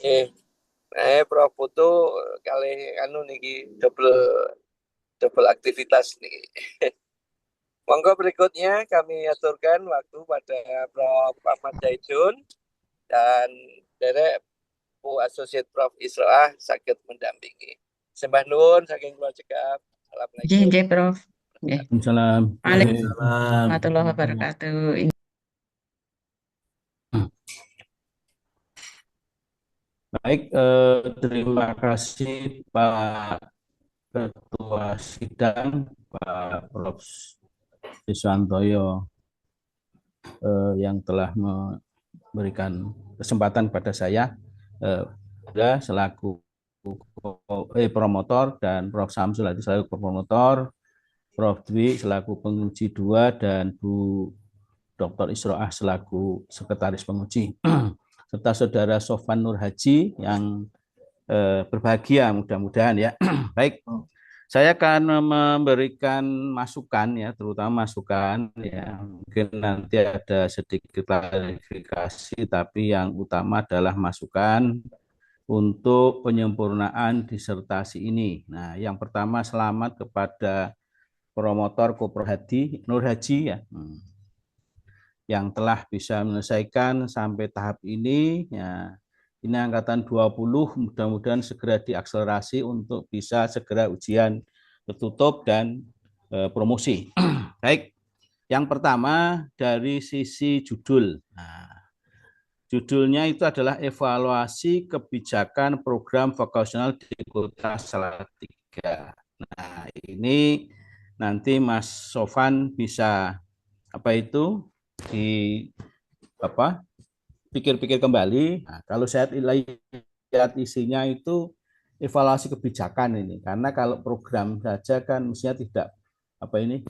Eh, Prof Putu kali anu niki double double aktivitas nih. Monggo berikutnya kami aturkan waktu pada Prof Ahmad Zaitun dan derek Bu Asosiat Prof Isroah sakit mendampingi. Sembah nuwun saking kula cekap. Nggih, Assalamualaikum. nggih, Prof. Nggih. Waalaikumsalam. Waalaikumsalam Waalaikumsalam. warahmatullahi wabarakatuh. Baik, terima kasih Pak Ketua Sidang, Pak Prof. Iswantoyo, yang telah memberikan kesempatan pada saya eh, selaku promotor, dan Prof. Samsul selaku promotor, Prof. Dwi selaku penguji 2, dan Bu Dr. Isroah selaku sekretaris penguji, serta Saudara Sofan Nur Haji yang berbahagia mudah-mudahan ya. Baik, saya akan memberikan masukan ya, terutama masukan ya. Mungkin nanti ada sedikit klarifikasi, tapi yang utama adalah masukan untuk penyempurnaan disertasi ini. Nah, yang pertama, selamat kepada promotor Kopro Hadi Nur Haji ya, yang telah bisa menyelesaikan sampai tahap ini ya. Ini angkatan 20, mudah-mudahan segera diakselerasi untuk bisa segera ujian tertutup dan promosi. Baik, yang pertama dari sisi judul. Nah, judulnya itu adalah evaluasi kebijakan program vokasional di Kota Salatiga. Nah, ini nanti Mas Sofan bisa apa itu di apa pikir-pikir kembali. Nah, kalau saya lihat isinya itu evaluasi kebijakan ini, karena kalau program saja kan mestinya tidak apa ini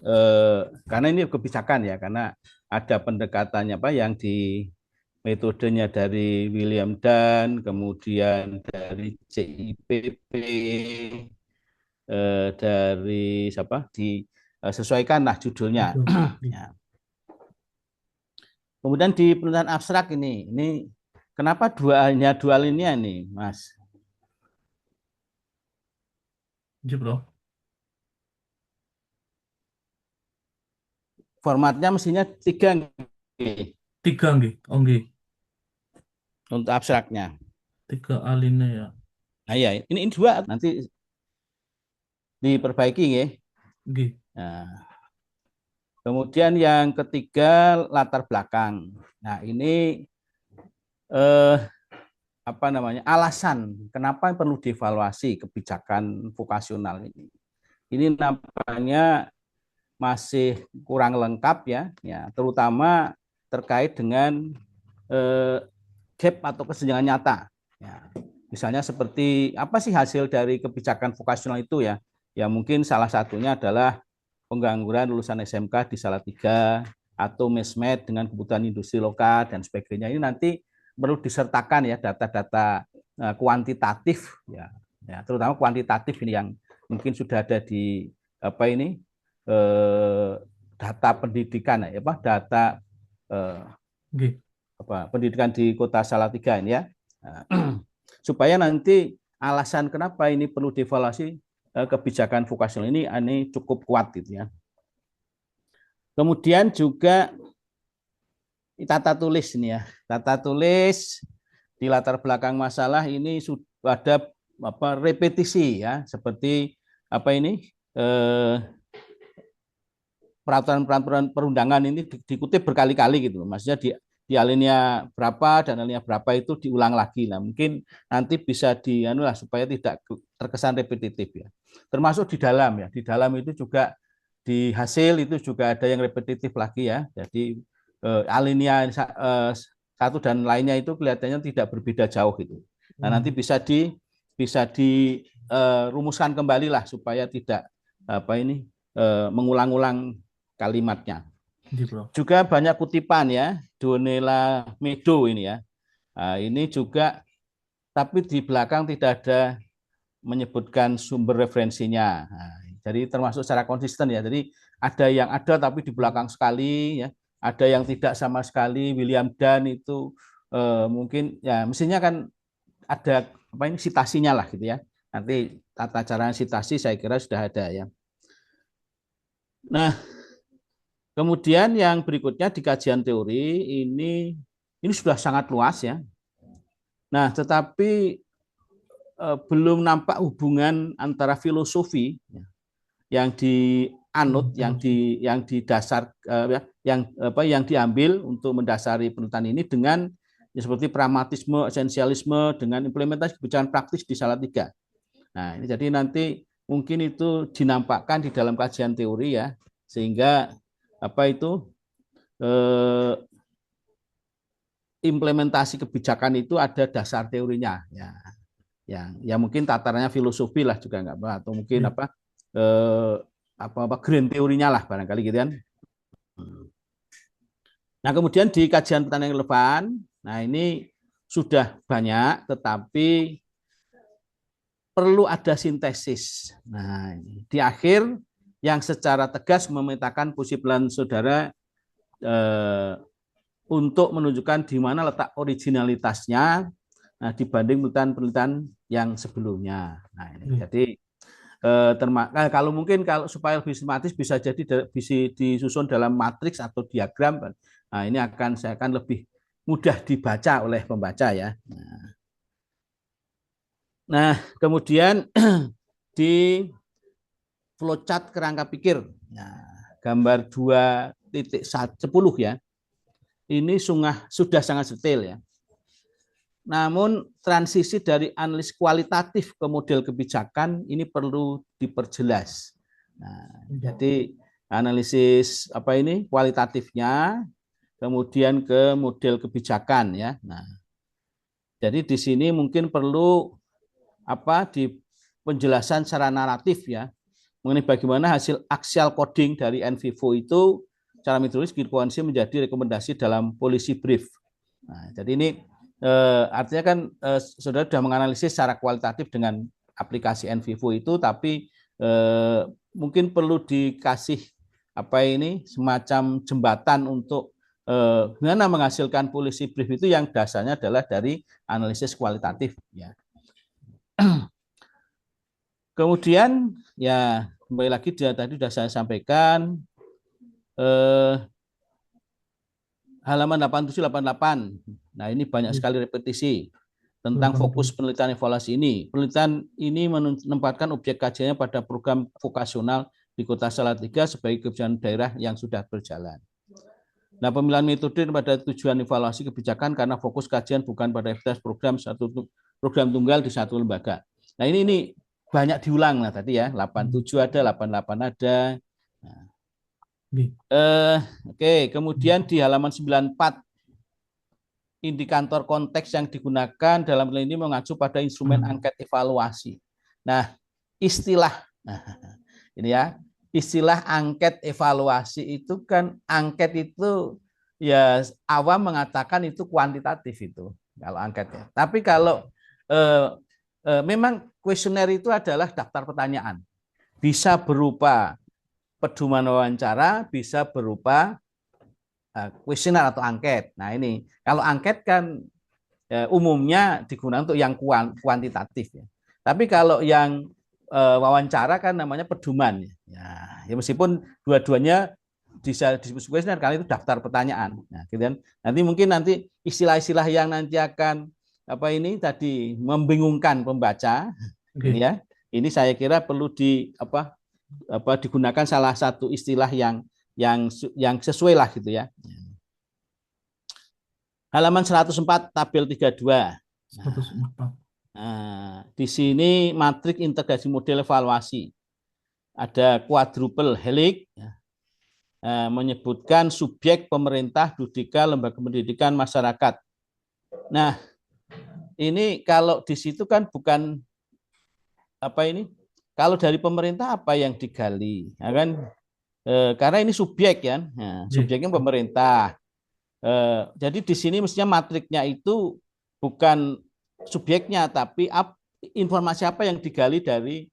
karena ini kebijakan ya, karena ada pendekatannya apa yang di metodenya dari William Dunn, kemudian dari CIPP, dari siapa disesuaikanlah judulnya. Ya. Kemudian di penelitian abstrak ini kenapa hanya dua linear nih, Mas? Iya, Bro. Formatnya mestinya tiga nih, Tiga nggih. Oh nggih. untuk abstraknya. Tiga alinea ya. Nah ya, ini dua nanti diperbaiki ya. Nggih. Nah, kemudian yang ketiga latar belakang. Nah ini eh, apa namanya alasan kenapa perlu dievaluasi kebijakan vokasional ini. Ini nampaknya masih kurang lengkap ya, terutama terkait dengan eh, gap atau kesenjangan nyata. Ya, misalnya seperti apa sih hasil dari kebijakan vokasional itu ya? Ya mungkin salah satunya adalah pengangguran lulusan SMK di Salatiga atau mismatch dengan kebutuhan industri lokal dan sebagainya. Ini nanti perlu disertakan ya data-data kuantitatif ya, terutama kuantitatif ini yang mungkin sudah ada di apa ini data pendidikan ya, apa data eh, Nggih. apa pendidikan di Kota Salatiga ini ya. Supaya nanti alasan kenapa ini perlu dievaluasi kebijakan vokasional ini cukup kuat gitu ya. Kemudian juga tata tulis ini ya. Tata tulis di latar belakang masalah ini sudah ada apa repetisi ya, seperti apa ini peraturan perundangan ini dikutip berkali-kali gitu. Maksudnya di alinea berapa dan alinea berapa itu diulang lagi. Nah, mungkin nanti bisa lah supaya tidak terkesan repetitif ya. Termasuk di dalam ya. Di dalam itu juga di hasil itu juga ada yang repetitif lagi ya. Jadi alinea satu dan lainnya itu kelihatannya tidak berbeda jauh gitu. Nah, nanti bisa dirumuskan kembali lah supaya tidak apa ini mengulang-ulang kalimatnya. Nggih, Bro. Juga banyak kutipan ya, Donella Meadow ini ya. Nah, ini juga tapi di belakang tidak ada menyebutkan sumber referensinya. Nah, jadi termasuk secara konsisten ya. Jadi ada yang ada tapi di belakang sekali ya. Ada yang tidak sama sekali. William Dunn itu mungkin ya mestinya kan ada apa ini sitasinya lah gitu ya. Nanti tata cara sitasi saya kira sudah ada ya. Nah, kemudian yang berikutnya di kajian teori ini sudah sangat luas ya. Nah, tetapi belum nampak hubungan antara filosofi ya, yang dianut, yang didasar yang diambil untuk mendasari penelitian ini dengan ya, seperti pragmatisme, esensialisme dengan implementasi kebijakan praktis di Salatiga. Nah, ini jadi nanti mungkin itu dinampakkan di dalam kajian teori ya, sehingga apa itu implementasi kebijakan itu ada dasar teorinya ya. Ya mungkin tatarannya filosofi lah juga enggak apa, atau mungkin apa grand teorinya lah barangkali gitu kan. Nah, kemudian di kajian pertanyaan yang relevan, nah ini sudah banyak tetapi perlu ada sintesis. Nah, ini di akhir yang secara tegas memetakan posisi plan saudara untuk menunjukkan di mana letak originalitasnya dibanding penelitian yang sebelumnya. Nah, ini jadi kalau mungkin kalau supaya lebih sistematis bisa jadi bisa disusun dalam matriks atau diagram. Nah, ini saya akan lebih mudah dibaca oleh pembaca ya. Nah, kemudian di flowchart kerangka pikir. Nah, gambar 2.10 ya. Ini sudah sangat detail ya. Namun transisi dari analisis kualitatif ke model kebijakan ini perlu diperjelas. Nah, jadi analisis kualitatifnya, kemudian ke model kebijakan ya. Nah, jadi di sini mungkin perlu di penjelasan secara naratif ya mengenai bagaimana hasil axial coding dari NVivo itu secara metodologis dikonklusi menjadi rekomendasi dalam policy brief. Nah, jadi ini artinya kan saudara sudah menganalisis secara kualitatif dengan aplikasi NVivo itu, tapi mungkin perlu dikasih semacam jembatan untuk bagaimana menghasilkan policy brief itu yang dasarnya adalah dari analisis kualitatif ya. Kemudian ya kembali lagi tadi sudah saya sampaikan halaman 87-88. Nah, ini banyak sekali repetisi tentang fokus penelitian evaluasi ini. Penelitian ini menempatkan objek kajiannya pada program vokasional di Kota Salatiga sebagai kebijakan daerah yang sudah berjalan. Nah, pemilihan metode pada tujuan evaluasi kebijakan karena fokus kajian bukan pada efektivitas program tunggal di satu lembaga. Nah, ini banyak diulang lah tadi ya, 87 ada, 88 ada. Nah, Oke, kemudian di halaman 94 indikator konteks yang digunakan dalam hal ini mengacu pada instrumen angket evaluasi. Nah, istilah angket evaluasi itu kan angket itu ya awam mengatakan itu kuantitatif itu kalau angketnya. Tapi kalau memang kuesioner itu adalah daftar pertanyaan. Bisa berupa pedoman wawancara, bisa berupa kuesioner atau angket. Nah, ini kalau angket kan umumnya digunakan untuk yang kuantitatif ya. Tapi kalau yang wawancara kan namanya pedoman ya meskipun dua-duanya bisa disebut kuesioner karena itu daftar pertanyaan. Nah, gitu kan. Nanti istilah-istilah yang nanti akan tadi membingungkan pembaca ini ya. Ini saya kira perlu digunakan salah satu istilah yang sesuai lah gitu ya. Halaman 104 tabel 32. Nah, di sini matriks integrasi model evaluasi. Ada quadruple helix menyebutkan subjek pemerintah, Dudika, lembaga pendidikan, masyarakat. Nah, ini kalau di situ kan bukan kalau dari pemerintah apa yang digali, ya kan? Karena ini subjek ya, subjeknya pemerintah. Jadi di sini mestinya matriknya itu bukan subjeknya, tapi informasi apa yang digali dari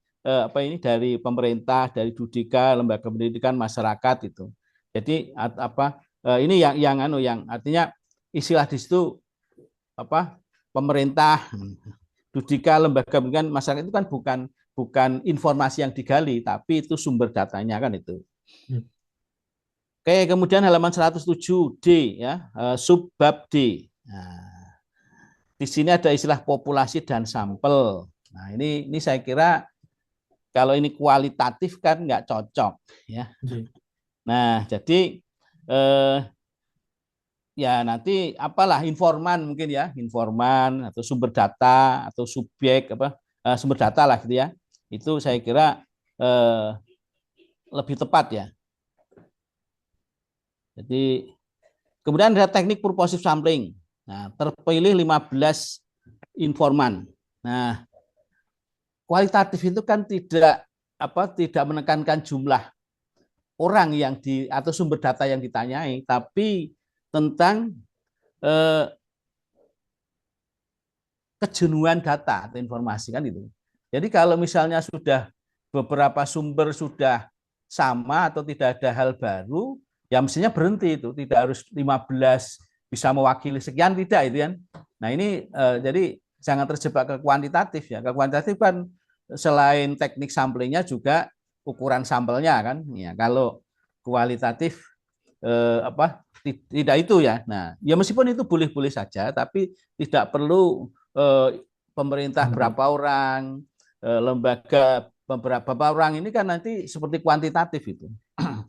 dari pemerintah, dari Dudika, lembaga pendidikan, masyarakat itu. Jadi ini yang artinya istilah di situ pemerintah, Dudika lembaga pendidikan masyarakat itu kan bukan informasi yang digali, tapi itu sumber datanya kan itu. Ya. Oke, kemudian halaman 107D ya, subbab D. Nah, di sini ada istilah populasi dan sampel. Nah, ini saya kira kalau ini kualitatif kan nggak cocok ya. Oke. Nah, jadi ya nanti apalah informan mungkin ya, informan atau sumber data atau subjek sumber data lah gitu ya. Itu saya kira lebih tepat ya. Jadi kemudian ada teknik purposive sampling. Nah, terpilih 15 informan. Nah, kualitatif itu kan tidak menekankan jumlah orang yang atau sumber data yang ditanyai, tapi tentang kejenuhan data atau informasi kan itu. Jadi kalau misalnya sudah beberapa sumber sudah sama atau tidak ada hal baru, ya mestinya berhenti itu, tidak harus 15 bisa mewakili sekian, tidak itu kan. Nah ini jadi jangan terjebak ke kuantitatif ya. Ke kuantitatif kan selain teknik samplingnya juga ukuran sampelnya kan. Ya, kalau kualitatif tidak itu ya. Nah, ya meskipun itu boleh-boleh saja, tapi tidak perlu pemerintah berapa orang, lembaga beberapa orang ini kan nanti seperti kuantitatif itu.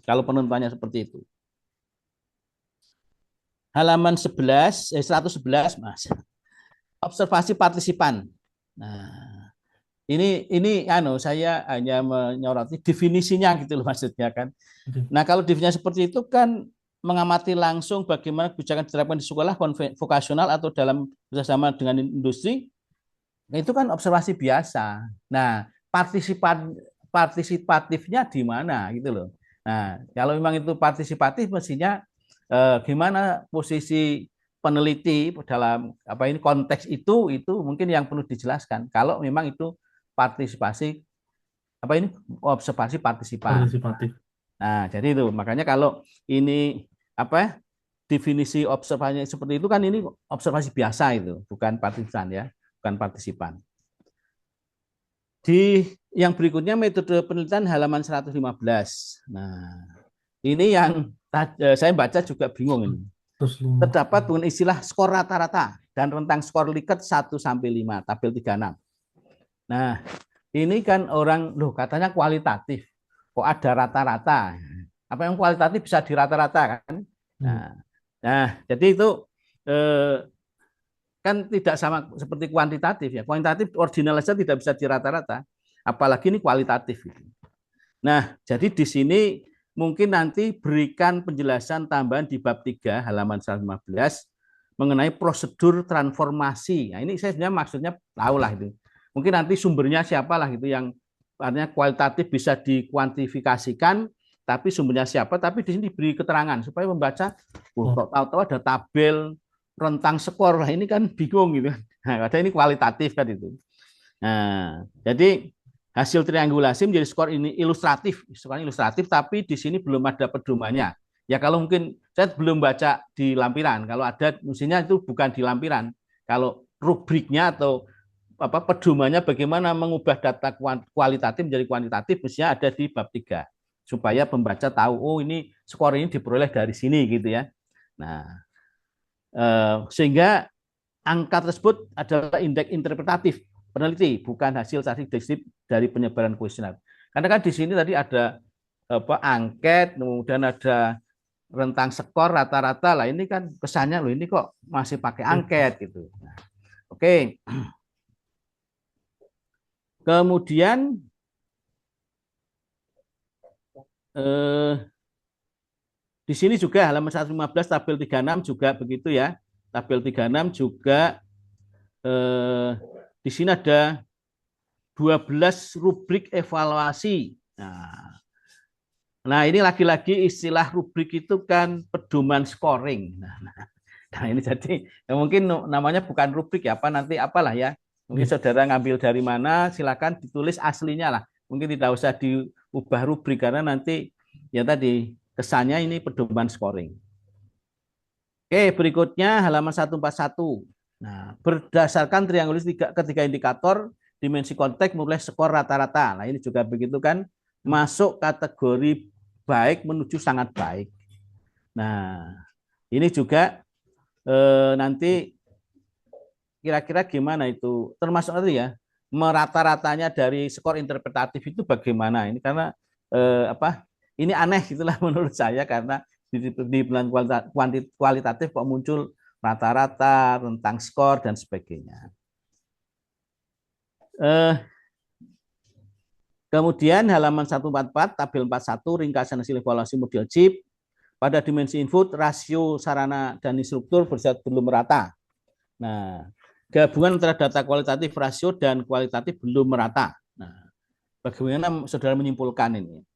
Kalau penentuannya seperti itu. Halaman 111 Mas. Observasi partisipan. Nah, ini saya hanya menyoroti definisinya gitu loh maksudnya kan. Nah, kalau definisinya seperti itu kan mengamati langsung bagaimana kebijakan diterapkan di sekolah vokasional atau dalam bersama dengan industri, itu kan observasi biasa. Nah, partisipatifnya di mana gitu loh. Nah, kalau memang itu partisipatif mestinya gimana posisi peneliti dalam konteks itu mungkin yang perlu dijelaskan. Kalau memang itu partisipasi observasi partisipan. Partisipatif. Nah, jadi itu makanya kalau ini definisi observasi seperti itu kan ini observasi biasa itu, bukan partisipan ya, bukan partisipan. Di yang berikutnya metode penelitian halaman 115. Nah, ini yang saya baca juga bingung ini. Terdapat dengan istilah skor rata-rata dan rentang skor Likert 1 sampai 5, tabel 36. Nah, ini kan orang katanya kualitatif. Kok ada rata-rata? Apa yang kualitatif bisa dirata-rata kan? Nah, jadi itu kan tidak sama seperti kuantitatif ya. Kuantitatif ordinal saja tidak bisa dirata-rata, apalagi ini kualitatif. Nah, jadi di sini mungkin nanti berikan penjelasan tambahan di bab 3 halaman 115 mengenai prosedur transformasi. Nah, ini saya sebenarnya maksudnya tahulah itu. Mungkin nanti sumbernya siapalah gitu yang artinya kualitatif bisa dikuantifikasikan, tapi sumbernya siapa, tapi di sini diberi keterangan supaya membaca, tahu-tahu ada tabel rentang skor, lah ini kan bingung gitu. Nah, ada ini kualitatif kan itu. Nah, jadi hasil triangulasi menjadi skor ini ilustratif, tapi di sini belum ada pedomannya. Ya kalau mungkin saya belum baca di lampiran, kalau ada mestinya itu bukan di lampiran. Kalau rubriknya atau pedomannya bagaimana mengubah data kualitatif menjadi kuantitatif mestinya ada di bab 3 supaya pembaca tahu ini skor ini diperoleh dari sini gitu ya. Nah, sehingga angka tersebut adalah indeks interpretatif peneliti, bukan hasil statistik dari penyebaran kuesioner. Karena kan di sini tadi ada angket, kemudian ada rentang skor rata-rata lah. Ini kan kesannya loh ini kok masih pakai angket gitu. Nah, oke. Kemudian di sini juga halaman 115 tabel 36 juga begitu ya. Tabel 36 juga di sini ada 12 rubrik evaluasi. Nah, ini lagi-lagi istilah rubrik itu kan pedoman scoring. Nah ini jadi mungkin namanya bukan rubrik ya, nanti apalah ya. Mungkin saudara ngambil dari mana, silakan ditulis aslinya lah. Mungkin tidak usah diubah rubrik karena nanti ya tadi kesannya ini pedoman scoring. Oke, berikutnya halaman 141. Nah, berdasarkan triangulis ketiga indikator, dimensi konteks mulai skor rata-rata. Nah, ini juga begitu kan, masuk kategori baik menuju sangat baik. Nah, ini juga nanti kira-kira gimana itu, termasuk nanti ya, merata-ratanya dari skor interpretatif itu bagaimana? Ini karena ini aneh gitulah menurut saya, karena di bulan kualitatif kok muncul rata-rata tentang skor dan sebagainya. Kemudian halaman 144 tabel 41 ringkasan hasil evaluasi model chip. Pada dimensi input, rasio sarana dan instruktur belum merata. Nah, gabungan antara data kualitatif rasio dan kualitatif belum merata. Nah, bagaimana saudara menyimpulkan ini?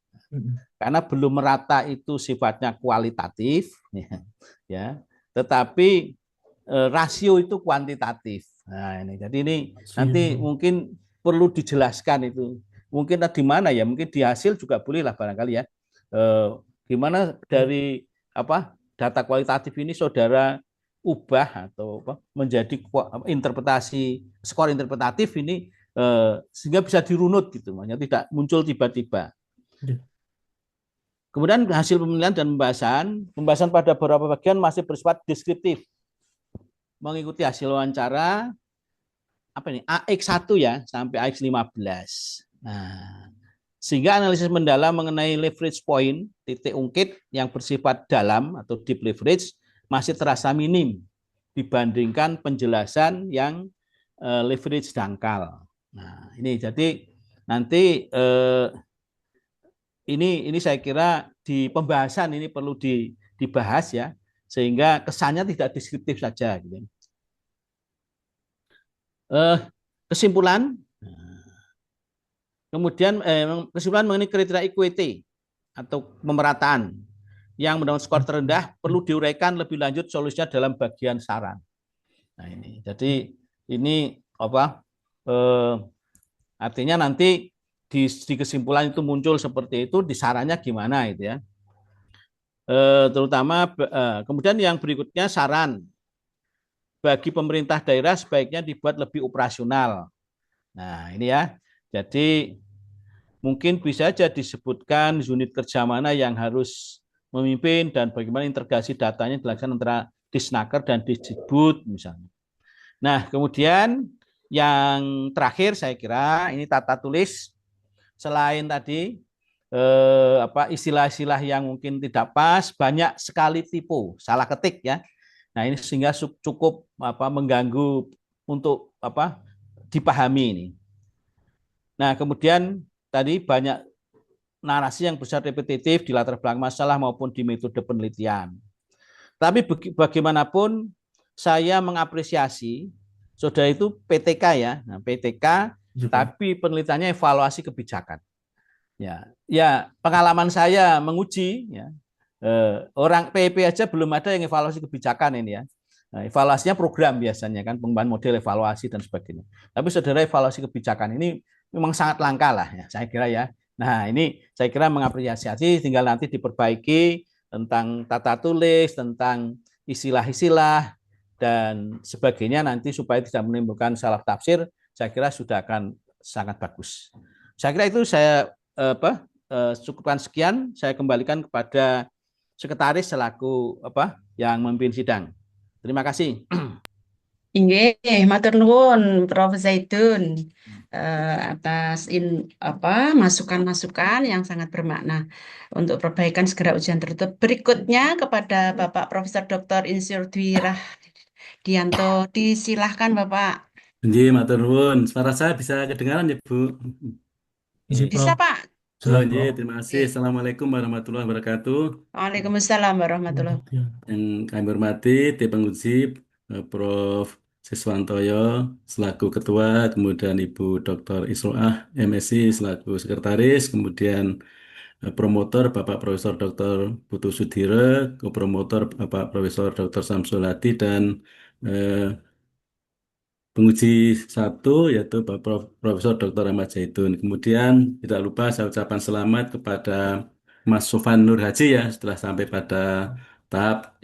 Karena belum merata itu sifatnya kualitatif, ya, tetapi rasio itu kuantitatif. Nah, ini jadi ini nanti mungkin perlu dijelaskan itu. Mungkin di mana ya? Mungkin di hasil juga boleh lah barangkali ya. Gimana dari data kualitatif ini saudara ubah atau menjadi interpretasi skor interpretatif ini sehingga bisa dirunut gitu, makanya tidak muncul tiba-tiba. Kemudian hasil pemilihan dan pembahasan pada beberapa bagian masih bersifat deskriptif, mengikuti hasil wawancara AX1 ya sampai AX15. Nah, sehingga analisis mendalam mengenai leverage point titik ungkit yang bersifat dalam atau deep leverage masih terasa minim dibandingkan penjelasan yang leverage dangkal. Nah, ini jadi nanti ini saya kira di pembahasan ini perlu dibahas ya, sehingga kesannya tidak deskriptif saja gitu. Kesimpulan. Kemudian kesimpulan mengenai kriteria equity atau pemerataan yang mendapat skor terendah perlu diuraikan lebih lanjut solusinya dalam bagian saran. Nah ini, jadi ini artinya nanti di kesimpulan itu muncul seperti itu, di sarannya gimana itu ya. Terutama kemudian yang berikutnya saran bagi pemerintah daerah sebaiknya dibuat lebih operasional. Nah ini ya, jadi mungkin bisa saja disebutkan unit kerja mana yang harus memimpin dan bagaimana integrasi datanya dilakukan antara Disnaker dan Disdikbud misalnya. Nah, kemudian yang terakhir saya kira ini tata tulis, selain tadi istilah-istilah yang mungkin tidak pas, banyak sekali tipu, salah ketik ya. Nah, ini sehingga cukup mengganggu untuk dipahami ini. Nah, kemudian tadi banyak narasi yang besar repetitif di latar belakang masalah maupun di metode penelitian. Tapi bagaimanapun saya mengapresiasi saudara itu PTK ya, nah, PTK, tapi penelitiannya evaluasi kebijakan. Ya pengalaman saya menguji ya, orang PIP aja belum ada yang evaluasi kebijakan ini ya. Nah, evaluasinya program biasanya kan, pengembangan model evaluasi dan sebagainya. Tapi saudara evaluasi kebijakan ini memang sangat langka lah ya, saya kira ya. Nah ini saya kira mengapresiasi, tinggal nanti diperbaiki tentang tata tulis, tentang istilah-istilah dan sebagainya nanti supaya tidak menimbulkan salah tafsir. Saya kira sudah akan sangat bagus. Saya kira itu saya cukupkan sekian. Saya kembalikan kepada sekretaris selaku yang memimpin sidang. Terima kasih. Inggih, matur nuwun Prof Zaidun atas masukan-masukan yang sangat bermakna untuk perbaikan segera ujian tertutup. Berikutnya kepada Bapak Profesor Dr. Insinyur Dwi Rahdianto, disilahkan Bapak. Nggih, matur nuwun. Suara saya bisa kedengaran ya, Bu? Bisa Pak. Nggih, terima kasih. Assalamualaikum warahmatullahi wabarakatuh. Waalaikumsalam warahmatullahi wabarakatuh. Yang kami hormati Tim Penguji Prof. Siswantoyo selaku Ketua, kemudian Ibu Dr. Isroah MSc selaku Sekretaris, kemudian promotor Bapak Profesor Dr. Putu Sudire, kopromotor Bapak Profesor Dr. Samsul Hadi, dan penguji satu yaitu Bapak Profesor Dr. Ahmad Zaitun. Kemudian tidak lupa saya ucapkan selamat kepada Mas Sofan Nur Haji ya, setelah sampai pada tahap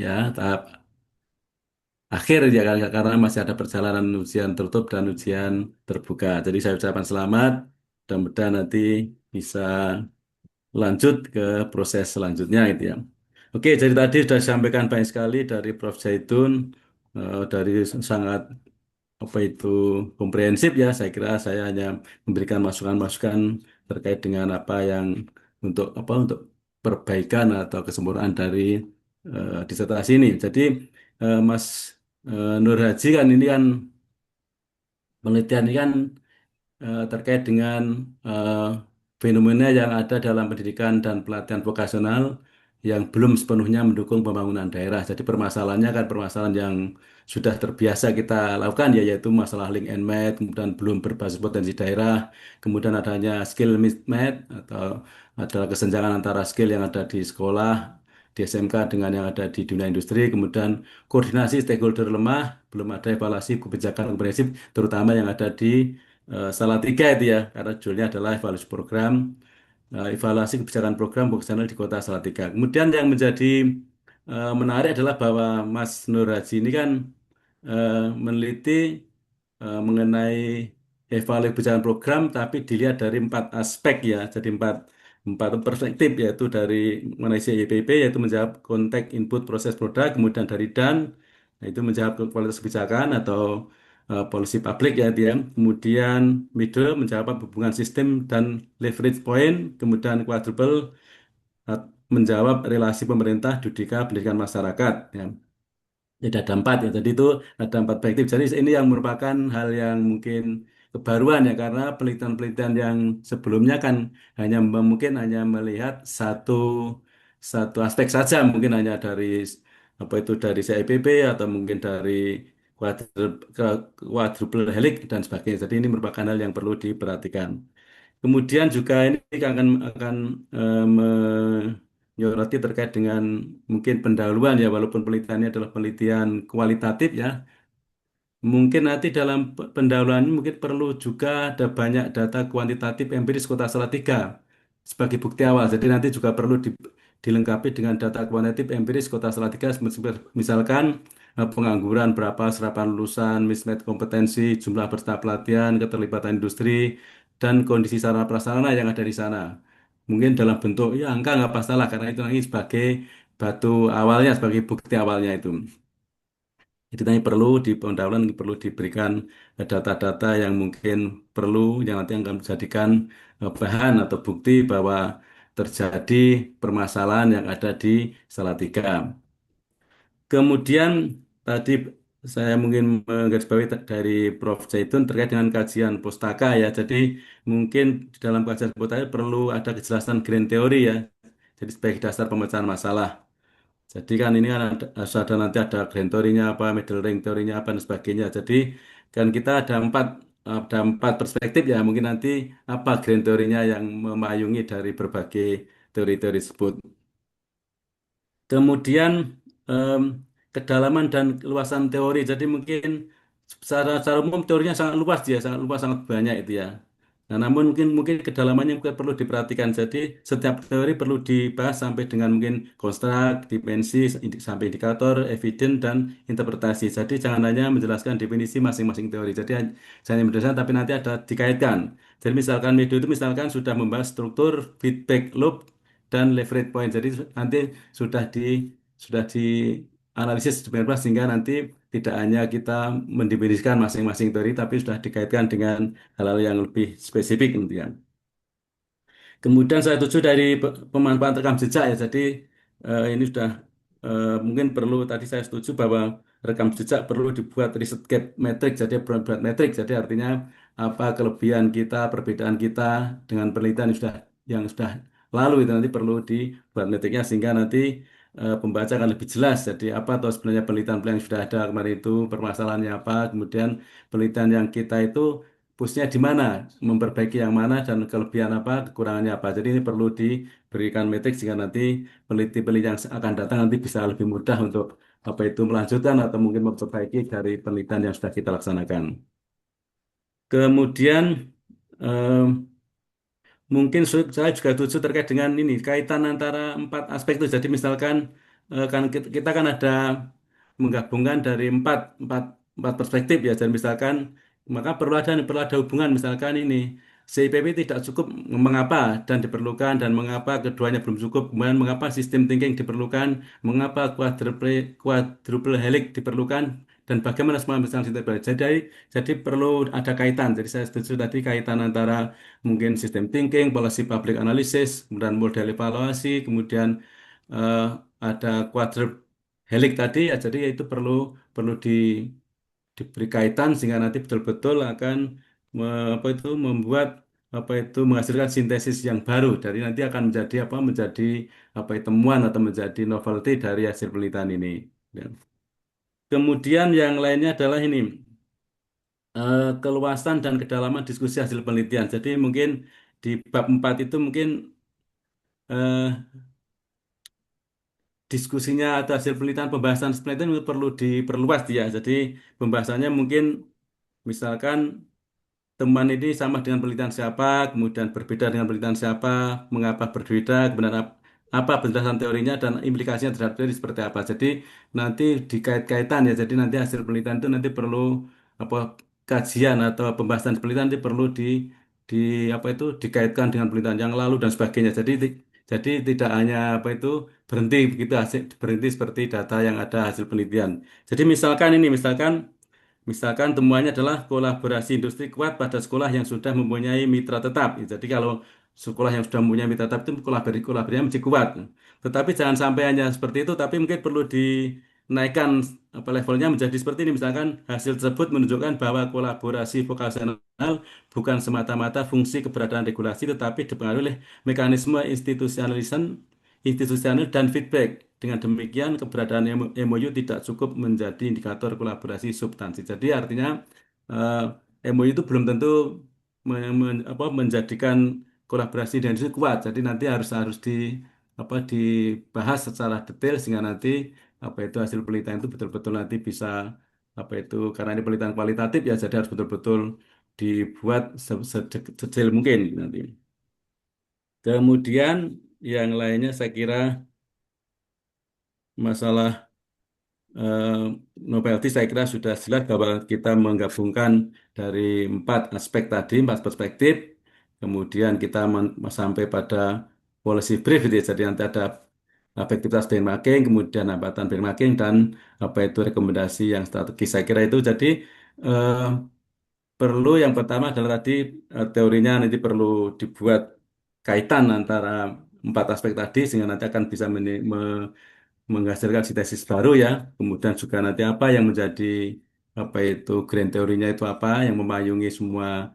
akhir ya karena masih ada perjalanan ujian tertutup dan ujian terbuka. Jadi saya ucapkan selamat, mudah-mudahan nanti bisa lanjut ke proses selanjutnya gitu ya. Oke, jadi tadi sudah disampaikan banyak sekali dari Prof. Zaitun, dari sangat apa itu komprehensif ya. Saya kira saya hanya memberikan masukan-masukan terkait dengan apa yang untuk perbaikan atau kesempurnaan dari disertasi ini. Jadi Mas Nur Haji kan ini kan penelitian ini kan terkait dengan eh, fenomena yang ada dalam pendidikan dan pelatihan vokasional yang belum sepenuhnya mendukung pembangunan daerah. Jadi permasalahannya kan permasalahan yang sudah terbiasa kita lakukan ya, yaitu masalah link and match, kemudian belum berbasis potensi daerah, kemudian adanya skill mismatch atau adalah kesenjangan antara skill yang ada di sekolah, di SMK dengan yang ada di dunia industri, kemudian koordinasi stakeholder lemah, belum ada evaluasi kebijakan komprehensif, terutama yang ada di Salatiga itu ya, karena judulnya adalah evaluasi program, evaluasi kebijakan program vocasional di Kota Salatiga. Kemudian yang menjadi menarik adalah bahwa Mas Nur Haji ini kan meneliti mengenai evaluasi kebijakan program, tapi dilihat dari 4 aspek ya, jadi empat perspektif yaitu dari mengenai CIPP yaitu menjawab konteks input proses produk, kemudian dari Dan nah, itu menjawab kualitas kebijakan atau policy publik ya dia. Kemudian middle menjawab hubungan sistem dan leverage point, kemudian quadruple uh, menjawab relasi pemerintah, Dudika, pendidikan masyarakat ya. Jadi ada 4 ya. Jadi itu ada 4 perspektif. Jadi ini yang merupakan hal yang mungkin kebaruan ya karena penelitian-penelitian yang sebelumnya kan mungkin hanya melihat satu satu aspek saja, mungkin hanya dari apa itu dari CIPP atau mungkin dari quadruple helix dan sebagainya. Jadi ini merupakan hal yang perlu diperhatikan. Kemudian juga ini akan menyoroti terkait dengan mungkin pendahuluan ya, walaupun penelitiannya adalah penelitian kualitatif ya. Mungkin nanti dalam pendahuluan ini mungkin perlu juga ada banyak data kuantitatif empiris Kota Salatiga sebagai bukti awal. Jadi nanti juga perlu dilengkapi dengan data kuantitatif empiris Kota Salatiga, misalkan pengangguran berapa, serapan lulusan, mismatch kompetensi, jumlah peserta pelatihan, keterlibatan industri, dan kondisi sarana prasarana yang ada di sana. Mungkin dalam bentuk ya angka nggak masalah karena itu nanti sebagai batu awalnya, sebagai bukti awalnya itu. Jadi tadi perlu di pendahuluan perlu diberikan data-data yang mungkin perlu yang nanti akan menjadikan bahan atau bukti bahwa terjadi permasalahan yang ada di Salatiga. Kemudian tadi saya mungkin menggarisbawahi dari Prof. Zaitun terkait dengan kajian pustaka ya. Jadi mungkin di dalam kajian pustaka perlu ada kejelasan grand teori ya. Jadi sebagai dasar pemecahan masalah. Jadi kan ini kan harus ada nanti ada grand teorinya apa, middle ring teorinya apa dan sebagainya. Jadi kan kita ada empat perspektif ya. Mungkin nanti apa grand teorinya yang memayungi dari berbagai teori-teori tersebut. Kemudian em, kedalaman dan luasan teori. Jadi mungkin secara umum teorinya sangat luas ya, sangat luas, sangat banyak itu ya. Nah, namun mungkin kedalamannya mungkin perlu diperhatikan. Jadi setiap teori perlu dibahas sampai dengan mungkin konstruk, dimensi, sampai indikator, evidence dan interpretasi. Jadi jangan hanya menjelaskan definisi masing-masing teori. Jadi saya hanya menjelaskan tapi nanti ada dikaitkan. Jadi misalkan Medo itu misalkan sudah membahas struktur, feedback loop dan leverage point. Jadi nanti sudah di sudah dianalisis sebenarnya sehingga nanti tidak hanya kita mendefinisikan masing-masing teori, tapi sudah dikaitkan dengan hal-hal yang lebih spesifik gitu ya. Kemudian saya setuju dari pemanfaatan rekam jejak ya. Jadi ini sudah mungkin perlu tadi saya setuju bahwa rekam jejak perlu dibuat riset gap matrix, jadi berat matrix. Jadi artinya apa kelebihan kita, perbedaan kita dengan penelitian yang sudah lalu itu nanti perlu dibuat matrixnya sehingga nanti pembaca akan lebih jelas. Jadi apa atau sebenarnya penelitian-penelitian yang sudah ada kemarin itu permasalahannya apa, kemudian penelitian yang kita itu plusnya di mana, memperbaiki yang mana, dan kelebihan apa, kekurangannya apa. Jadi ini perlu diberikan matriks jika nanti peneliti-peneliti yang akan datang nanti bisa lebih mudah untuk apa itu melanjutkan atau mungkin memperbaiki dari penelitian yang sudah kita laksanakan. Kemudian eh, mungkin saya juga setuju terkait dengan ini kaitan antara 4 aspek itu. Jadi misalkan kan kita kan ada menggabungkan dari empat perspektif ya. Dan misalkan maka perlu ada hubungan misalkan ini CIPP tidak cukup mengapa dan diperlukan dan mengapa keduanya belum cukup, kemudian mengapa sistem thinking diperlukan, mengapa quadruple helix diperlukan dan bagaimana semua misalnya jadi perlu ada kaitan. Jadi saya setuju tadi kaitan antara mungkin sistem thinking, policy public analysis, kemudian model evaluasi, kemudian eh, ada quadruple helix tadi ya. Jadi itu perlu perlu diberi kaitan sehingga nanti betul-betul akan membuat menghasilkan sintesis yang baru dari nanti akan menjadi temuan atau menjadi novelty dari hasil penelitian ini. Ya. Kemudian yang lainnya adalah ini keluasan dan kedalaman diskusi hasil penelitian. Jadi mungkin di bab 4 itu mungkin eh, diskusinya atau hasil penelitian pembahasan penelitian itu perlu diperluas dia. Jadi pembahasannya mungkin misalkan teman ini sama dengan penelitian siapa, kemudian berbeda dengan penelitian siapa, mengapa berbeda, kemudian apa penjelasan teorinya dan implikasinya terhadap teori seperti apa. Jadi nanti dikait-kaitan ya. Jadi nanti hasil penelitian itu nanti perlu apa kajian atau pembahasan penelitian nanti perlu di dikaitkan dengan penelitian yang lalu dan sebagainya. Jadi tidak hanya berhenti begitu berhenti seperti data yang ada hasil penelitian. Jadi misalkan temuannya adalah kolaborasi industri kuat pada sekolah yang sudah mempunyai mitra tetap. Jadi kalau sekolah yang sudah mempunyai mitra tetap itu kolaborasinya mesti kuat. Tetapi jangan sampai hanya seperti itu, tapi mungkin perlu dinaikkan levelnya menjadi seperti ini. Misalkan hasil tersebut menunjukkan bahwa kolaborasi vokasional bukan semata-mata fungsi keberadaan regulasi, tetapi dipengaruhi oleh mekanisme institusional dan feedback. Dengan demikian, keberadaan MOU tidak cukup menjadi indikator kolaborasi substansi. Jadi artinya MOU itu belum tentu menjadikan kolaborasi dengan itu kuat. Jadi nanti harus harus dibahas secara detail sehingga nanti hasil penelitian itu betul-betul nanti bisa karena ini penelitian kualitatif ya, jadi harus betul-betul dibuat sedetail mungkin nanti. Kemudian yang lainnya saya kira masalah eh, novelty saya kira sudah jelas bahwa kita menggabungkan dari empat perspektif, kemudian kita sampai pada policy brief gitu ya. Jadi nanti ada efektivitas benchmarking, kemudian hambatan benchmarking dan rekomendasi yang strategis. Saya kira itu jadi eh, perlu yang pertama adalah tadi teorinya nanti perlu dibuat kaitan antara empat aspek tadi sehingga nanti akan bisa menghasilkan sintesis baru ya. Kemudian juga nanti apa yang menjadi grand teorinya itu apa yang memayungi semua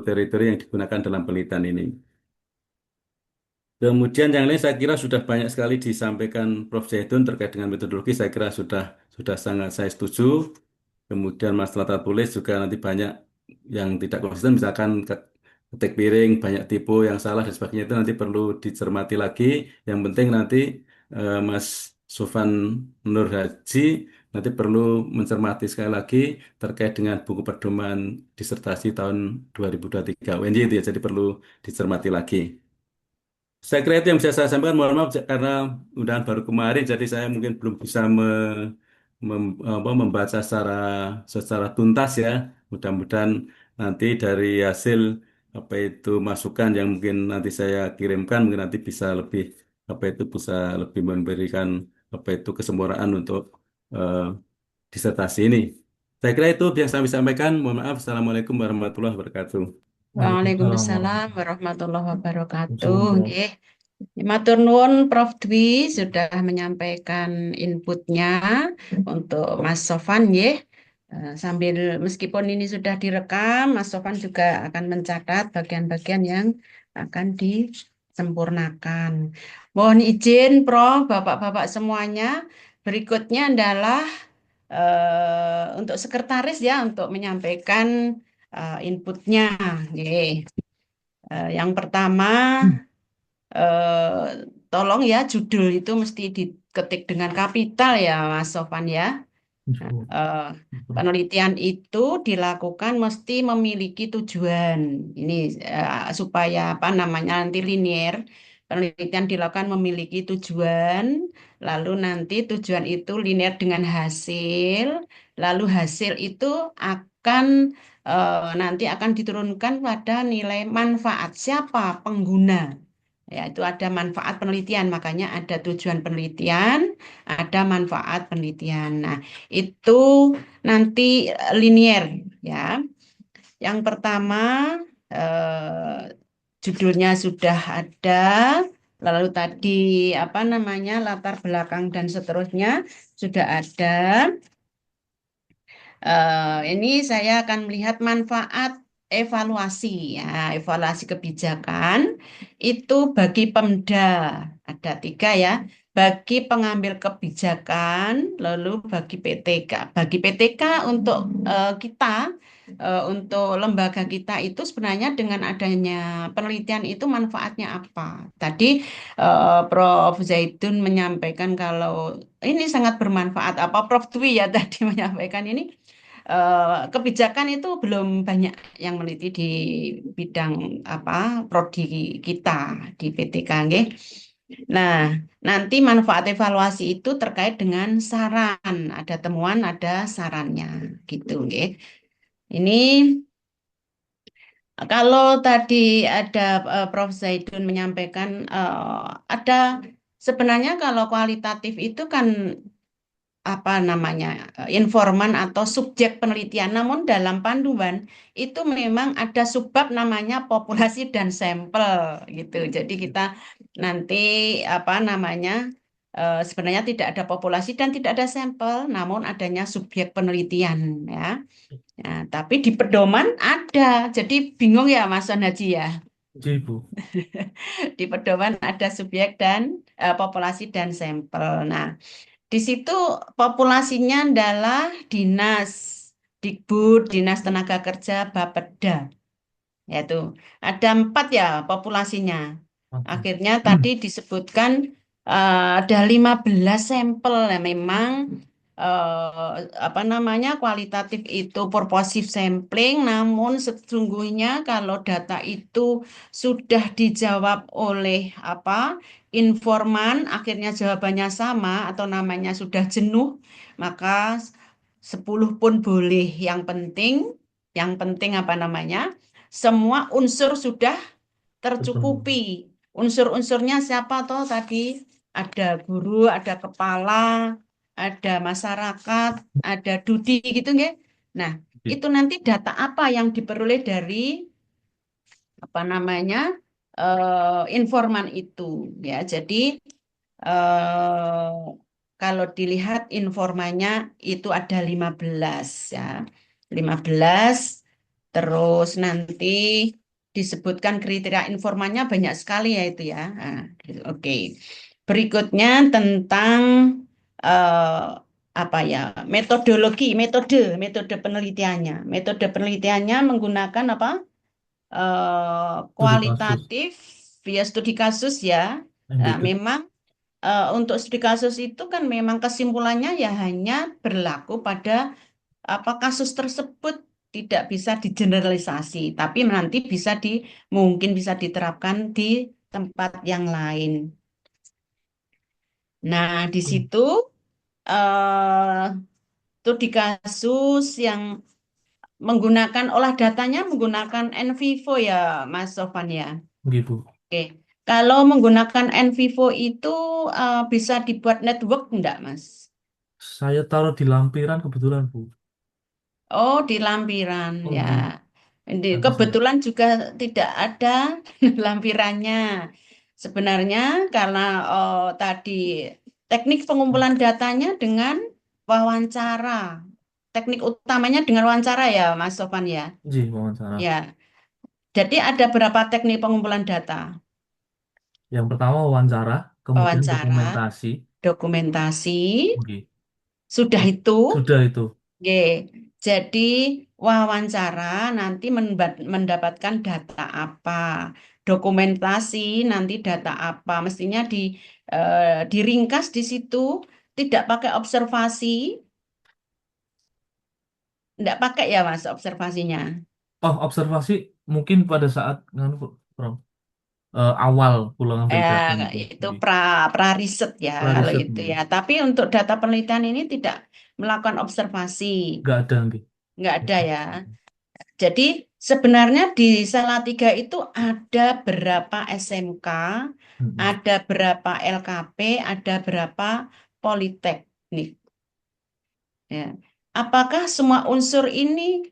teori-teori yang digunakan dalam penelitian ini. Kemudian yang lain saya kira sudah banyak sekali disampaikan Prof. Zaitun terkait dengan metodologi. Saya kira sudah sangat saya setuju. Kemudian masalah tertulis juga nanti banyak yang tidak konsisten, misalkan ketik piring, banyak tipe yang salah dan sebagainya itu nanti perlu dicermati lagi. Yang penting nanti Mas Sofan Nur Haji nanti perlu mencermati sekali lagi terkait dengan buku pedoman disertasi tahun 2023 UNJ itu ya, jadi perlu dicermati lagi. Saya kira itu yang bisa saya sampaikan. Mohon maaf karena undangan baru kemarin, jadi saya mungkin belum bisa membaca secara tuntas ya. Mudah-mudahan nanti dari hasil masukan yang mungkin nanti saya kirimkan, mungkin nanti bisa lebih memberikan kesempurnaan untuk eh, disertasi ini. Saya kira itu yang saya bisa sampaikan. Mohon maaf. Assalamualaikum warahmatullahi wabarakatuh. Waalaikumsalam Waalaikumsalam warahmatullahi wabarakatuh. warahmatullahi wabarakatuh. Nggih. Matur nuwun Prof. Dwi sudah menyampaikan inputnya untuk Mas Sofan nggih. Sambil meskipun ini sudah direkam, Mas Sofan juga akan mencatat bagian-bagian yang akan disempurnakan. Mohon izin Prof, Bapak-bapak semuanya. Berikutnya adalah untuk sekretaris ya untuk menyampaikan inputnya. Nggih. Yang pertama, tolong ya judul itu mesti diketik dengan kapital ya Mas Sofan ya. Eh, Penelitian itu dilakukan mesti memiliki tujuan. Ini supaya apa namanya nanti linier. penelitian dilakukan memiliki tujuan, lalu nanti tujuan itu linear dengan hasil, lalu hasil itu akan nanti akan diturunkan pada nilai manfaat siapa pengguna. Ya, itu ada manfaat penelitian, makanya ada tujuan penelitian, ada manfaat penelitian. Nah, itu nanti linier ya. Yang pertama judulnya sudah ada, lalu tadi apa namanya latar belakang dan seterusnya sudah ada. Ini saya akan melihat manfaat evaluasi ya, evaluasi kebijakan itu bagi Pemda ada 3 ya, bagi pengambil kebijakan, lalu bagi PTK. Bagi PTK untuk kita, untuk lembaga kita itu sebenarnya dengan adanya penelitian itu manfaatnya apa? Tadi Prof. Zaidun menyampaikan kalau ini sangat bermanfaat. Apa Prof. Dwi ya tadi menyampaikan ini kebijakan itu belum banyak yang meneliti di bidang apa prodi kita di PTK nggih. Nah, nanti manfaat evaluasi itu terkait dengan saran, ada temuan, ada sarannya gitu nggih. Ini kalau tadi ada Prof. Zaidun menyampaikan ada sebenarnya kalau kualitatif itu kan apa namanya informan atau subjek penelitian. Namun dalam panduan itu memang ada subbab namanya populasi dan sampel gitu. Jadi kita nanti apa namanya sebenarnya tidak ada populasi dan tidak ada sampel, namun adanya subjek penelitian ya. Nah, tapi di pedoman ada. Jadi bingung ya Mas Son Haji ya. Oke, Bu. Di pedoman ada subjek dan populasi dan sampel. Nah, di situ populasinya adalah dinas Dikbud, Dinas Tenaga Kerja, Bapeda. Yaitu ada 4 ya populasinya. Oke. Akhirnya tadi disebutkan ada 15 sampel ya memang apa namanya kualitatif itu purposive sampling, namun sesungguhnya kalau data itu sudah dijawab oleh apa informan, akhirnya jawabannya sama atau namanya sudah jenuh, maka 10 pun boleh. Yang penting apa namanya? Semua unsur sudah tercukupi. Unsur-unsurnya siapa toh tadi? Ada guru, ada kepala, ada masyarakat, ada Dudi gitu nggih. Nah, Oke. itu nanti data apa yang diperoleh dari apa namanya? Informan itu ya. Jadi kalau dilihat informannya itu ada 15 ya. 15 terus nanti disebutkan kriteria informannya banyak sekali ya itu ya. Nah, oke. Berikutnya tentang eh, apa ya? Metode penelitiannya. Metode penelitiannya menggunakan apa? Studi kasus. Kualitatif via studi kasus ya. Nah, MBK. memang untuk studi kasus itu kan memang kesimpulannya ya hanya berlaku pada apa kasus tersebut tidak bisa digeneralisasi, tapi nanti mungkin bisa diterapkan di tempat yang lain. Nah, di situ eh studi kasus yang menggunakan olah datanya menggunakan in vivo ya, Mas Sofan ya. Oke, Bu. Oke. Kalau menggunakan in vivo itu bisa dibuat network enggak, Mas? Saya taruh di lampiran kebetulan, Bu. Oh, di lampiran ya. Oke. Nanti saya. Kebetulan juga tidak ada lampirannya. Sebenarnya karena tadi teknik pengumpulan datanya dengan wawancara. Teknik utamanya dengan wawancara ya, Mas Sofan ya. Ji, wawancara. Ya. Jadi ada berapa teknik pengumpulan data? Yang pertama wawancara, kemudian Wawancara, dokumentasi. dokumentasi, Oke. sudah itu. Sudah itu. Oke, jadi wawancara nanti mendapatkan data apa, dokumentasi nanti data apa, mestinya diringkas di situ, tidak pakai observasi, tidak pakai ya Mas observasinya. Oh, observasi mungkin pada saat nganu, Prof. awal pulau ngambil Ya, data itu. itu Nggih. pra riset ya kalau Riset itu nggih. ya. Tapi untuk data penelitian ini tidak melakukan observasi, Nggak ada nggih. nggak ada ya. Jadi sebenarnya di Salatiga itu ada berapa SMK, Mm-mm. ada berapa LKP, ada berapa politeknik. Ya. Apakah semua unsur ini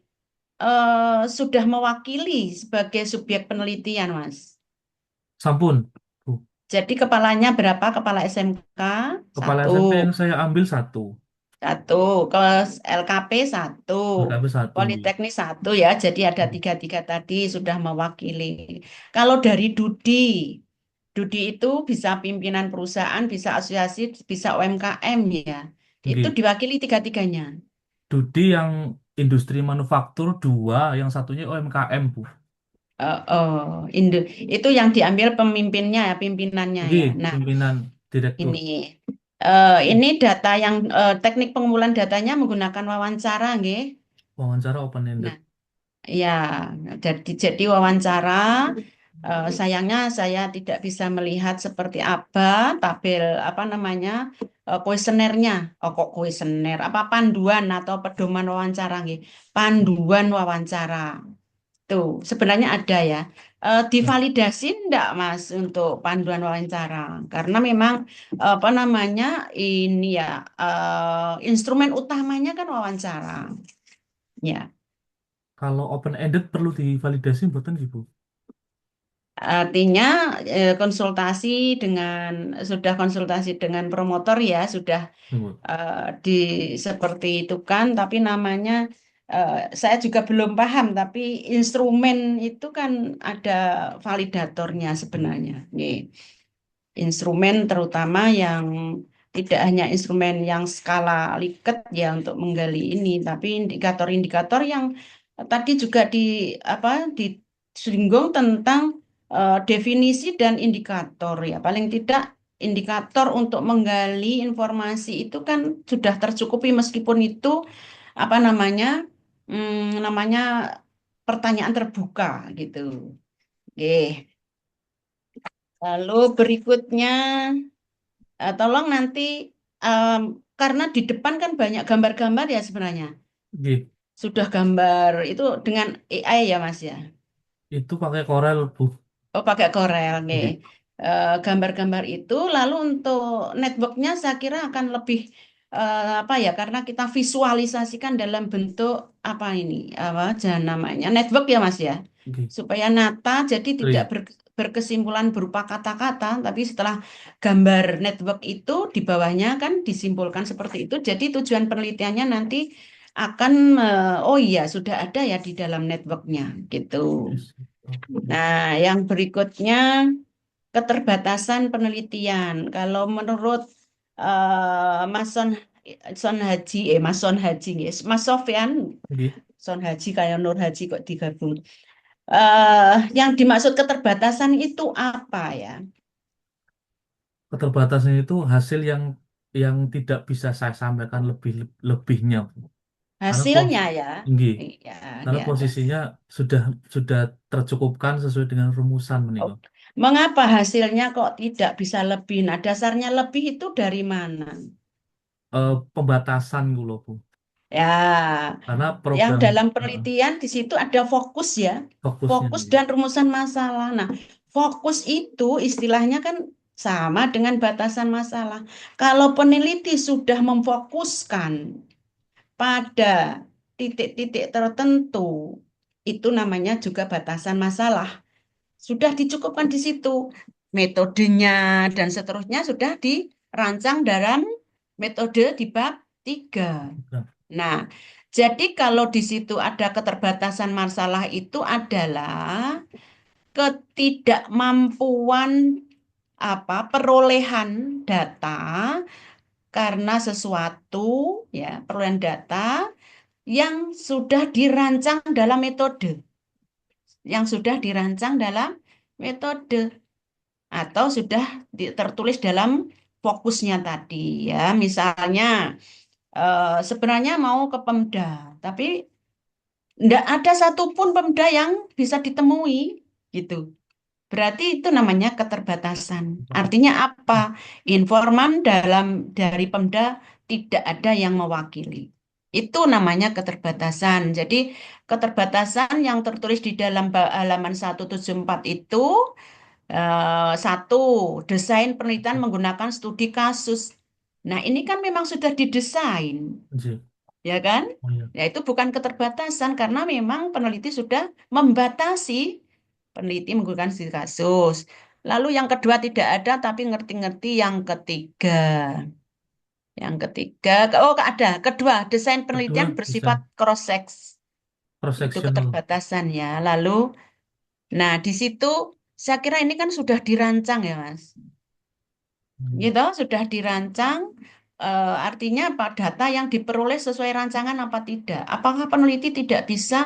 sudah mewakili sebagai subjek penelitian, Mas? Sampun, Bu. Jadi kepalanya berapa? Kepala SMK Kepala satu, SMP yang saya ambil satu. satu, ke LKP satu, LKP satu nggih. Politeknik satu ya. Jadi ada Nggih. tiga-tiga tadi sudah mewakili. Kalau dari Dudi itu bisa pimpinan perusahaan, bisa asosiasi, bisa UMKM ya. Itu Nggih. diwakili tiga-tiganya. Dudi yang industri manufaktur dua, yang satunya UMKM, Bu. Itu yang diambil pemimpinnya ya, pimpinannya ya. Nggih, Nah, pimpinan direktur. ini ini data yang teknik pengumpulan datanya menggunakan wawancara, nggih. Wawancara open-ended. Nah, ya, jadi wawancara. Sayangnya saya tidak bisa melihat seperti apa tabel apa namanya kuesionernya. Oh kok kuesioner? Apa panduan atau pedoman wawancara, nggih? Panduan wawancara. Tuh, sebenarnya ada ya. Nah, Divalidasi enggak, Mas, untuk panduan wawancara? Karena memang apa namanya ini ya instrumen utamanya kan wawancara. Ya, kalau open-ended perlu divalidasi mboten nggih, Bu? artinya konsultasi dengan sudah konsultasi dengan promotor ya, sudah Nggih. di seperti itu kan, tapi namanya saya juga belum paham, tapi instrumen itu kan ada validatornya sebenarnya. Nih, instrumen terutama yang tidak hanya instrumen yang skala Likert ya untuk menggali ini, tapi indikator-indikator yang tadi juga apa disinggung tentang definisi dan indikator ya. Paling tidak indikator untuk menggali informasi itu kan sudah tercukupi meskipun itu apa namanya pertanyaan terbuka gitu. Oke. Lalu berikutnya tolong nanti em, karena di depan kan banyak gambar-gambar ya sebenarnya. Nggih. Sudah gambar itu dengan AI ya Mas ya. Itu pakai Corel, Bu. Oh pakai Corel nih. Nggih. Gambar-gambar itu lalu untuk networknya saya kira akan lebih apa ya karena kita visualisasikan dalam bentuk apa ini apa jangan namanya network ya Mas ya Nggih. supaya nyata jadi tidak Tri. berkesimpulan berupa kata-kata tapi setelah gambar network itu di bawahnya kan disimpulkan seperti itu jadi tujuan penelitiannya nanti akan oh iya sudah ada ya di dalam networknya gitu. Yes. Oke. Nah, yang berikutnya keterbatasan penelitian. Kalau menurut Mas Son Haji, yes. Mas Sofyan, Nggih. Son Haji kayak Nur Haji kok digabung. Yang dimaksud keterbatasan itu apa ya? Keterbatasan itu hasil yang tidak bisa saya sampaikan lebihnya, Bu. Karena Hasilnya ya, nggih. iya, Karena ya. posisinya sudah sudah tercukupkan sesuai dengan rumusan Oh, menika. mengapa hasilnya kok tidak bisa lebih? Nah, dasarnya lebih itu dari mana? Pembatasan kula, Bu. Ya, Karena yang program dalam penelitian di situ ada fokus ya, fokusnya fokus nggih. dan rumusan masalah. Nah, fokus itu istilahnya kan sama dengan batasan masalah. Kalau peneliti sudah memfokuskan pada titik-titik tertentu, itu namanya juga batasan masalah. Sudah dicukupkan di situ. Metodenya dan seterusnya sudah dirancang dalam metode di bab 3. Nah, jadi kalau di situ ada keterbatasan masalah itu adalah ketidakmampuan apa perolehan data karena sesuatu ya perolehan data yang sudah dirancang dalam metode atau sudah tertulis dalam fokusnya tadi ya misalnya sebenarnya mau ke Pemda tapi tidak ada satupun Pemda yang bisa ditemui gitu Berarti itu namanya keterbatasan. Artinya apa? Informan dari Pemda tidak ada yang mewakili. Itu namanya keterbatasan. Jadi keterbatasan yang tertulis di dalam halaman 174 itu satu, desain penelitian menggunakan studi kasus. Nah, ini kan memang sudah didesain, Ji. ya kan? Oh iya. Ya, itu bukan keterbatasan karena memang peneliti sudah membatasi peneliti menggunakan studi kasus. Lalu yang kedua tidak ada, tapi ngerti-ngerti yang ketiga. Yang ketiga, oh ada. Kedua, desain Kedua, penelitian desain bersifat cross-sex. Itu cross-sectional. keterbatasan ya. Lalu, nah di situ saya kira ini kan sudah dirancang ya, Mas. Hmm. Gitu, sudah dirancang, artinya apa? Data yang diperoleh sesuai rancangan apa tidak? Apakah peneliti tidak bisa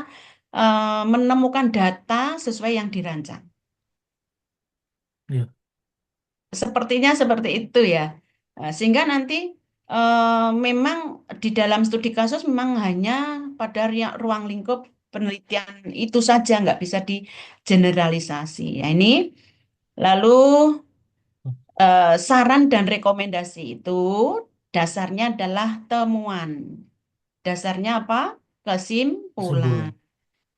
menemukan data sesuai yang dirancang? Iya. Sepertinya seperti itu ya. Sehingga nanti memang di dalam studi kasus memang hanya pada ruang lingkup penelitian itu saja, nggak bisa digeneralisasi. Ya, ini lalu saran dan rekomendasi itu dasarnya adalah temuan. Dasarnya apa? Kesimpulan. Kesimpulan.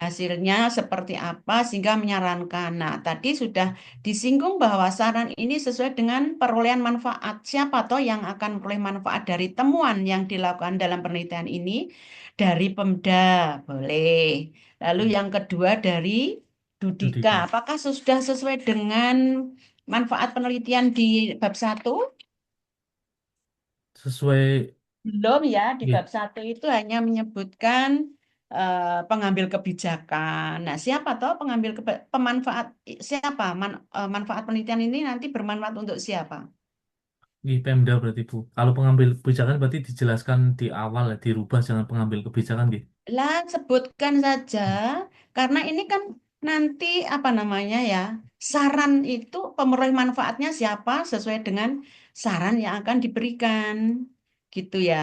Hasilnya seperti apa sehingga menyarankan. Nah, tadi sudah disinggung bahwa saran ini sesuai dengan perolehan manfaat. Siapa toh yang akan memperoleh manfaat dari temuan yang dilakukan dalam penelitian ini? Dari Pemda, boleh. Lalu yang kedua dari Dudika. Judika. Apakah sudah sesuai dengan manfaat penelitian di bab satu? Sesuai. Belum ya, di Iya. bab satu itu hanya menyebutkan pengambil kebijakan. Nah, siapa tahu pemanfaat siapa manfaat penelitian ini nanti bermanfaat untuk siapa? Di Pemda berarti Bu. Kalau pengambil kebijakan berarti dijelaskan di awal ya, dirubah jangan pengambil kebijakan gitu. Lah, sebutkan saja karena ini kan nanti apa namanya ya, saran itu pemeroleh manfaatnya siapa sesuai dengan saran yang akan diberikan. Gitu ya.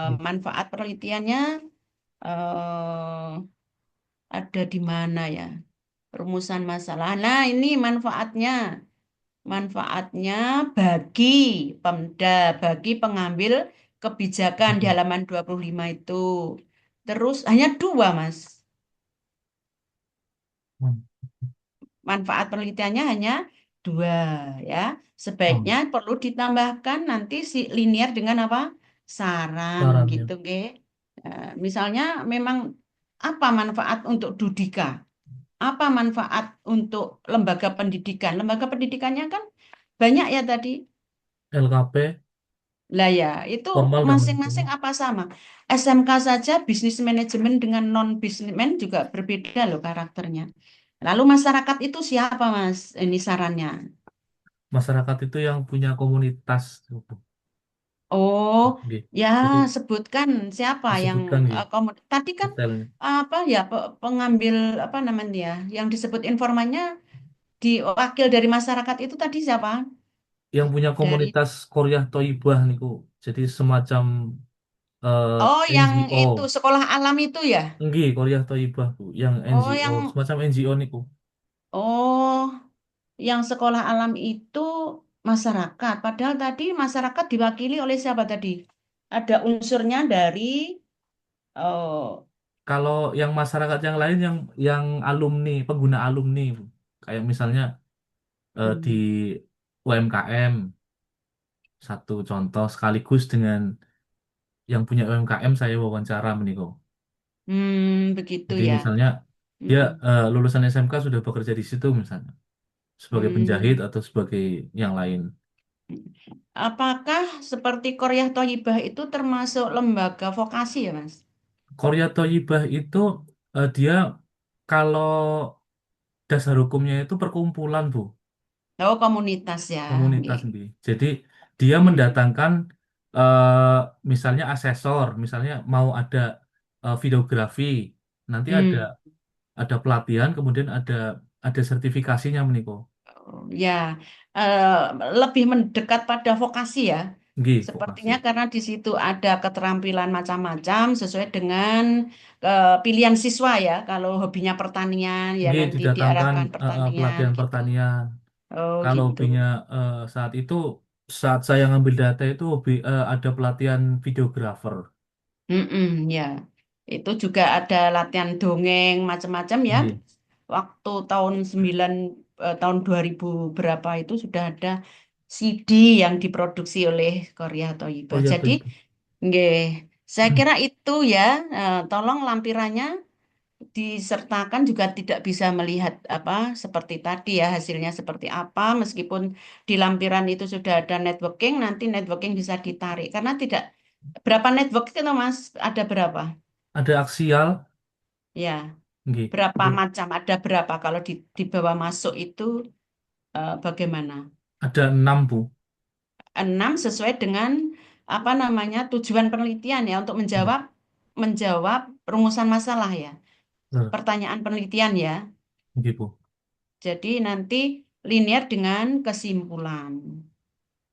Iya. Manfaat penelitiannya eh, ada di mana ya? Rumusan masalah. Nah, ini manfaatnya. Manfaatnya bagi Pemda, bagi pengambil kebijakan di Oke. halaman 25 itu. Terus hanya dua, Mas. Hmm. Manfaat penelitiannya hanya dua, ya. Oh, Sebaiknya perlu ditambahkan nanti si linear dengan apa? Saran sarannya. gitu, Ge. Misalnya memang apa manfaat untuk Dudika? Apa manfaat untuk lembaga pendidikan? Lembaga pendidikannya kan banyak ya tadi. LKP, Lah ya, itu formal dan non masing-masing formal. apa sama? SMK saja bisnis manajemen dengan non bisnismen juga berbeda loh karakternya. Lalu masyarakat itu siapa, Mas? Ini sarannya. Masyarakat itu yang punya komunitas. Bu. Oh, Oke. ya Jadi sebutkan siapa yang disebutkan gitu tadi kan detailnya. apa ya pengambil apa namanya ya, yang disebut informannya wakil dari masyarakat itu tadi siapa? Yang punya Dari komunitas Korea Toibah niku. Jadi semacam Oh, yang NGO. itu sekolah alam itu ya? Enggih, Korea Toibah Bu. Yang Oh, NGO, semacam NGO niku. oh, yang sekolah alam itu masyarakat. Padahal tadi masyarakat diwakili oleh siapa tadi? Ada unsurnya dari oh, Kalau yang masyarakat yang lain yang alumni, pengguna alumni, Bu. Kayak misalnya di hmm, UMKM, satu contoh sekaligus dengan yang punya UMKM saya wawancara meniko. begitu Jadi ya. misalnya dia Hmm, lulusan SMK sudah bekerja di situ misalnya sebagai penjahit hmm. atau sebagai yang lain. Apakah seperti Korea Thaibah itu termasuk lembaga vokasi ya, Mas? Korea Toyibah itu dia kalau dasar hukumnya itu perkumpulan Bu, Oh, komunitas ya. komunitas Nggih. sendiri. Jadi dia Hmm, mendatangkan eh, misalnya asesor, misalnya mau ada videografi, nanti hmm. ada pelatihan, kemudian ada sertifikasinya meniko. Oh, ya, eh, lebih mendekat pada vokasi ya. Nggih, vokasi. Sepertinya karena di situ ada keterampilan macam-macam sesuai dengan pilihan siswa ya. Kalau hobinya pertanian ya Nggih, nanti didatangkan diarahkan pertanian pelatihan gitu. pertanian. Oh Kalau gitu. hobinya saat itu, saat saya ngambil data itu ada pelatihan videografer. Mm-mm, ya. Itu juga ada latihan dongeng macam-macam ya. Nggih. Waktu tahun 2000 berapa itu sudah ada CD yang diproduksi oleh Korea Oh Toyibah. ya, Jadi, baik. nggih, saya kira itu ya, tolong lampirannya disertakan juga tidak bisa melihat apa seperti tadi ya hasilnya seperti apa meskipun di lampiran itu sudah ada networking nanti networking bisa ditarik karena tidak berapa network itu Mas ada berapa Ada aksial, ya nggih. berapa macam ada berapa kalau dibawa masuk itu bagaimana Ada 6, Bu. 6 sesuai dengan apa namanya tujuan penelitian ya untuk Nggih. menjawab menjawab rumusan masalah ya Betul. pertanyaan penelitian ya. Nggih, Bu. Jadi nanti linear dengan kesimpulan.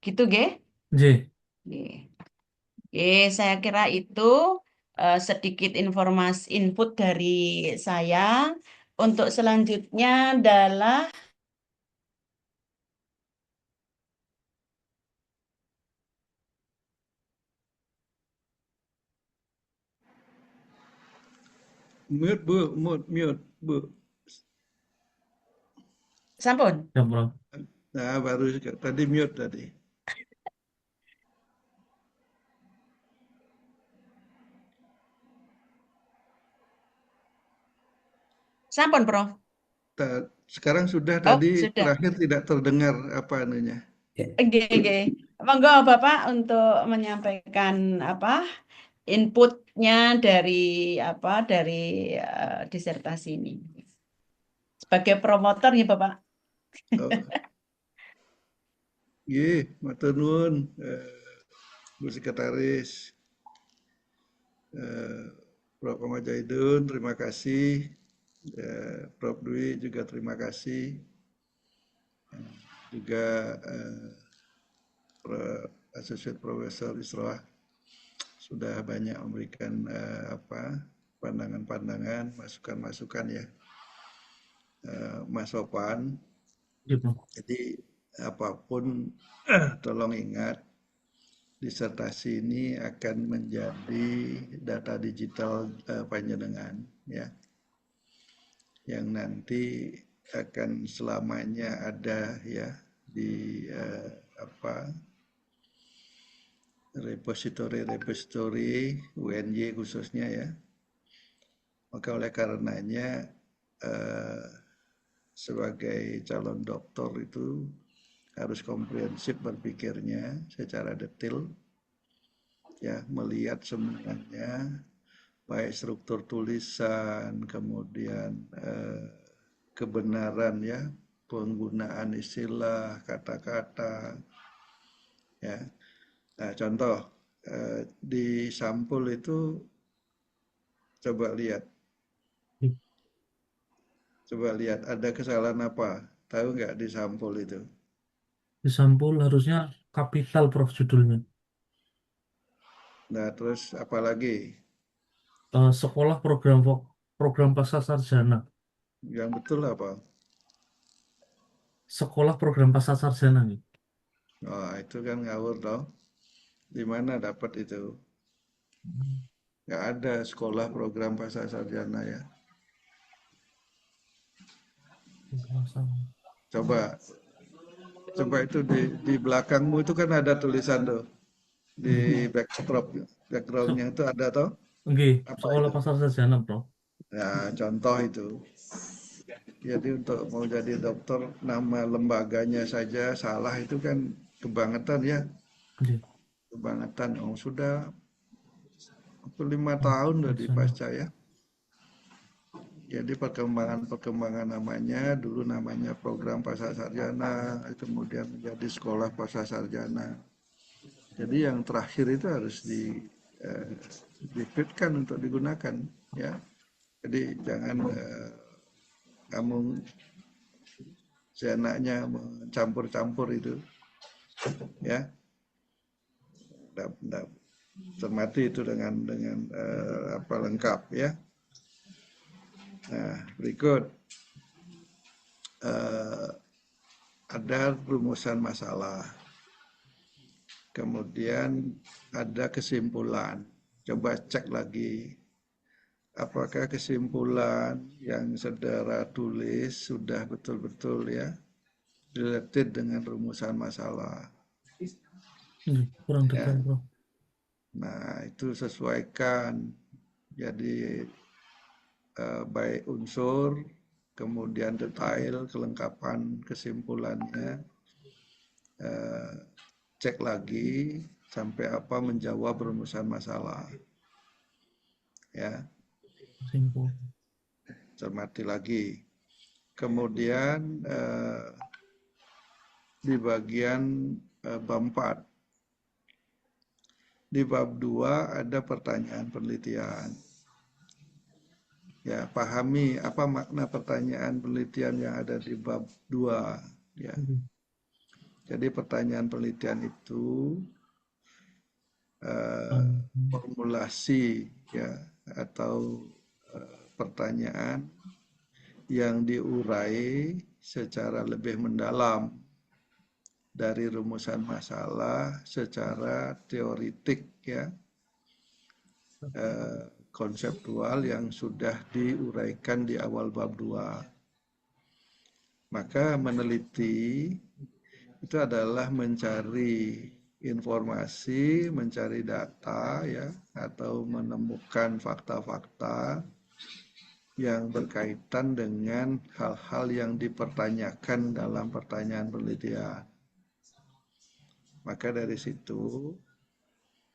Gitu, Ge? Nggih. Ge. Oke, saya kira itu sedikit informasi input dari saya. Untuk selanjutnya adalah Mute, Bu. Mute, Bu. sampun. Ya, Bro. Nah, baru tadi mute tadi. Sampun, Prof. Sekarang sudah Oh, tadi sudah. terakhir tidak terdengar apa anunya. Oke, oke. Monggo Bapak untuk menyampaikan apa inputnya dari apa dari disertasi ini. Sebagai promotor ya Bapak. Oh, nggih, matur nuwun, Bu Sekretaris, Prof. Ahmad Zaidun, terima kasih. Prof. Dwi juga terima kasih. Juga Associate Profesor Isroah sudah banyak memberikan pandangan-pandangan, masukan-masukan ya, Mas Sopan. Nggih, Bro. Jadi apapun tolong ingat disertasi ini akan menjadi data digital panjenengan ya, yang nanti akan selamanya ada ya di repositori UNY khususnya ya. Maka oleh karenanya sebagai calon doktor itu harus komprehensif berpikirnya secara detail ya, melihat semuanya baik struktur tulisan kemudian kebenaran ya, penggunaan istilah kata-kata ya. Nah, contoh di sampul itu coba lihat ada kesalahan apa, tahu nggak di sampul itu? Di sampul harusnya kapital, Prof, judulnya. Nah, terus apa lagi? Sekolah program pasca sarjana. Yang betul apa? Sekolah program pasca sarjana nih. Oh, itu kan ngawur toh. Di mana dapat itu? Nggak ada sekolah program pasca sarjana ya. Coba itu di belakangmu itu kan ada tulisan tuh di backgroundnya itu ada toh, Nggih, apa sekolah itu? pasca sarjana, Bro. Nah, contoh itu. Jadi untuk mau jadi dokter nama lembaganya saja salah itu kan kebangetan ya, Nggih. kebangetan. Oh sudah 5 tahun udah di Sarjana. pasca ya. Jadi perkembangan namanya dulu namanya program pasca sarjana, kemudian menjadi sekolah pasca sarjana. Jadi yang terakhir itu harus difitkan untuk digunakan ya. Jadi jangan kamu seenaknya mencampur-campur itu ya. Nggak cermati itu dengan apa lengkap ya. Nah, berikut ada rumusan masalah. Kemudian ada kesimpulan. Coba cek lagi apakah kesimpulan yang saudara tulis sudah betul-betul ya related dengan rumusan masalah. Kurang Ya. detail, Bro. Nah, itu sesuaikan. Jadi baik unsur, kemudian detail, kelengkapan kesimpulannya, cek lagi sampai apa menjawab rumusan masalah. Ya, Simpul. cermati lagi. Kemudian di bagian bab 4. Di bab 2 ada pertanyaan penelitian. Ya, pahami apa makna pertanyaan penelitian yang ada di bab 2. Ya. Jadi pertanyaan penelitian itu formulasi ya atau pertanyaan yang diurai secara lebih mendalam dari rumusan masalah secara teoritik ya, konseptual yang sudah diuraikan di awal bab 2. Maka meneliti itu adalah mencari informasi, mencari data ya, atau menemukan fakta-fakta yang berkaitan dengan hal-hal yang dipertanyakan dalam pertanyaan penelitian. Maka dari situ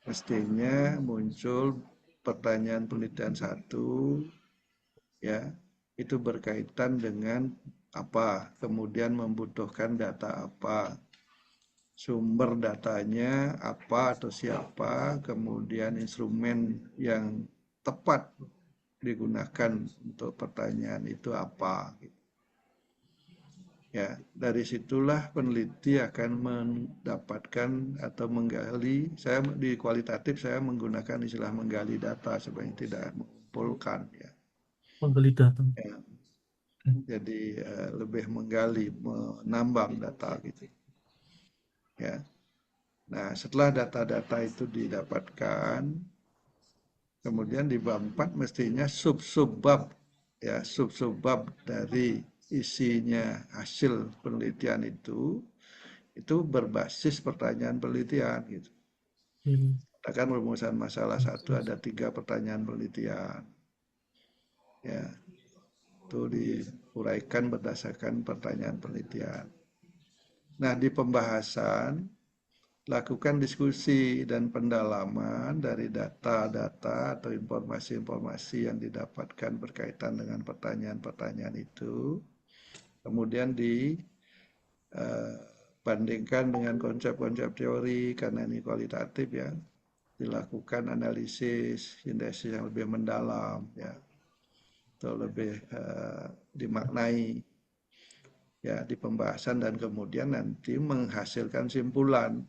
mestinya muncul pertanyaan penelitian 1 ya, itu berkaitan dengan apa, kemudian membutuhkan data apa, sumber datanya apa atau siapa, kemudian instrumen yang tepat digunakan untuk pertanyaan itu apa. Ya, dari situlah peneliti akan mendapatkan atau menggali. Saya di kualitatif saya menggunakan istilah menggali data sebenarnya tidak mengumpulkan ya. Menggali data. Ya. Jadi lebih menggali, menambang data gitu. Ya. Nah, setelah data-data itu didapatkan, kemudian di bab 4 mestinya sub-subbab ya, sub-subbab dari isinya hasil penelitian itu berbasis pertanyaan penelitian gitu. Katakan rumusan masalah 1 ada 3 pertanyaan penelitian. Ya. Itu diuraikan berdasarkan pertanyaan penelitian. Nah, di pembahasan lakukan diskusi dan pendalaman dari data-data atau informasi-informasi yang didapatkan berkaitan dengan pertanyaan-pertanyaan itu. Kemudian dibandingkan dengan konsep-konsep teori, karena ini kualitatif ya. Dilakukan analisis, sintesis yang lebih mendalam ya. Atau lebih dimaknai ya di pembahasan, dan kemudian nanti menghasilkan simpulan.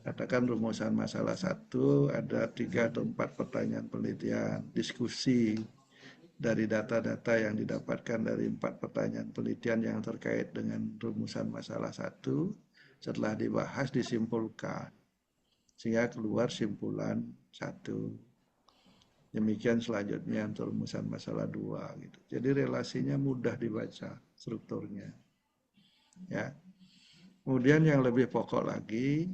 Katakan rumusan masalah 1 ada 3 atau 4 pertanyaan penelitian, diskusi dari data-data yang didapatkan dari 4 pertanyaan penelitian yang terkait dengan rumusan masalah 1, setelah dibahas disimpulkan sehingga keluar simpulan 1. Demikian selanjutnya untuk rumusan masalah 2 gitu. Jadi relasinya mudah dibaca strukturnya. Ya. Kemudian yang lebih pokok lagi,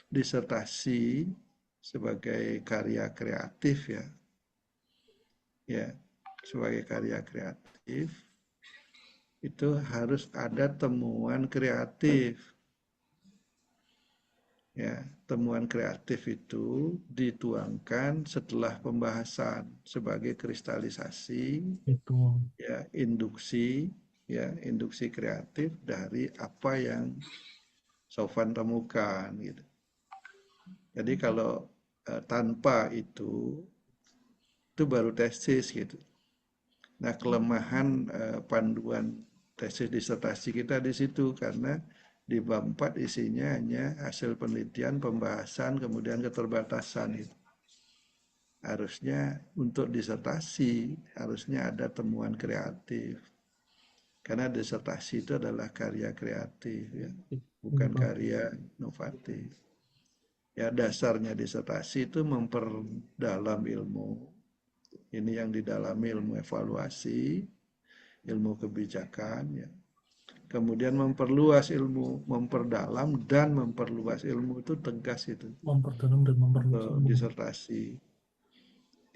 disertasi sebagai karya kreatif ya. Ya, sebagai karya kreatif itu harus ada temuan kreatif. Ya, temuan kreatif itu dituangkan setelah pembahasan sebagai kristalisasi ya, induksi kreatif dari apa yang Sofwan temukan gitu. Jadi kalau tanpa itu baru tesis gitu. Nah, kelemahan panduan tesis disertasi kita di situ karena Di bab 4 isinya hanya hasil penelitian, pembahasan, kemudian keterbatasan itu. Harusnya untuk disertasi, harusnya ada temuan kreatif. Karena disertasi itu adalah karya kreatif, ya, bukan Prof. karya inovatif. Ya, dasarnya disertasi itu memperdalam ilmu. Ini yang didalami ilmu evaluasi, ilmu kebijakan, ya. Kemudian memperluas ilmu, memperdalam dan memperluas ilmu itu tegas itu Memperdalam dan memperluas ilmu. disertasi.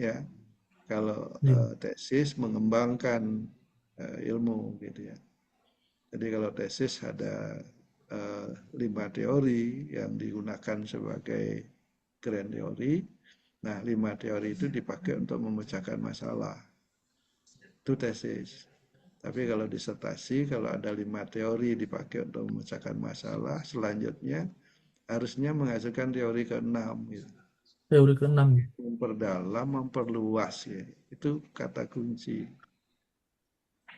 Ya, kalau Iya. tesis mengembangkan ilmu gitu ya. Jadi kalau tesis ada 5 teori yang digunakan sebagai grand teori. Nah, 5 teori itu dipakai untuk memecahkan masalah. Itu tesis. Tapi kalau disertasi, kalau ada 5 teori dipakai untuk memecahkan masalah, selanjutnya harusnya menghasilkan teori ke-6 gitu. Teori ke-6. Memperdalam, memperluas ya. Itu kata kunci.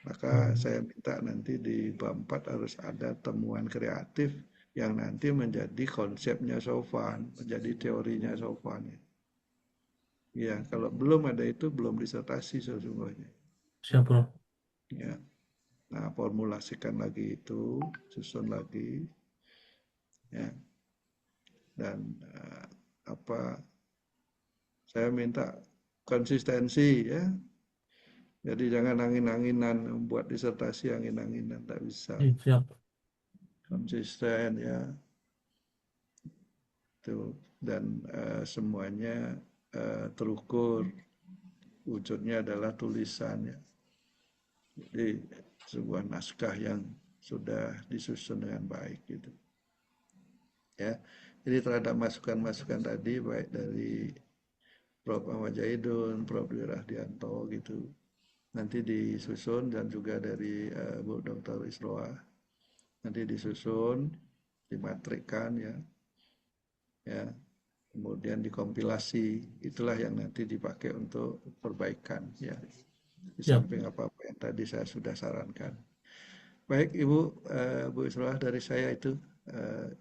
Maka saya minta nanti di bab 4 harus ada temuan kreatif yang nanti menjadi konsepnya Sofan, menjadi teorinya Sofan. Ya, kalau belum ada itu belum disertasi sesungguhnya. Siap, Prof. Ya. Nah, formulasikan lagi itu, susun lagi. Ya. Dan saya minta konsistensi ya. Jadi jangan angin-anginan membuat disertasi angin-anginan, tak bisa. Iya, siap. Konsisten ya. Itu dan semuanya terukur. Wujudnya adalah tulisan ya. Jadi sebuah naskah yang sudah disusun dengan baik gitu. Ya. Jadi terhadap masukan-masukan tadi baik dari Prof. Ahmad Jahidun, Prof. Dwi Rahdianto gitu. Nanti disusun dan juga dari Bu Dr. Isroa. Nanti disusun, dimatrikkan ya. Ya. Kemudian dikompilasi. Itulah yang nanti dipakai untuk perbaikan ya. Di Siap. samping apa-apa yang tadi saya sudah sarankan. Baik Ibu, Bu Isroa dari saya itu.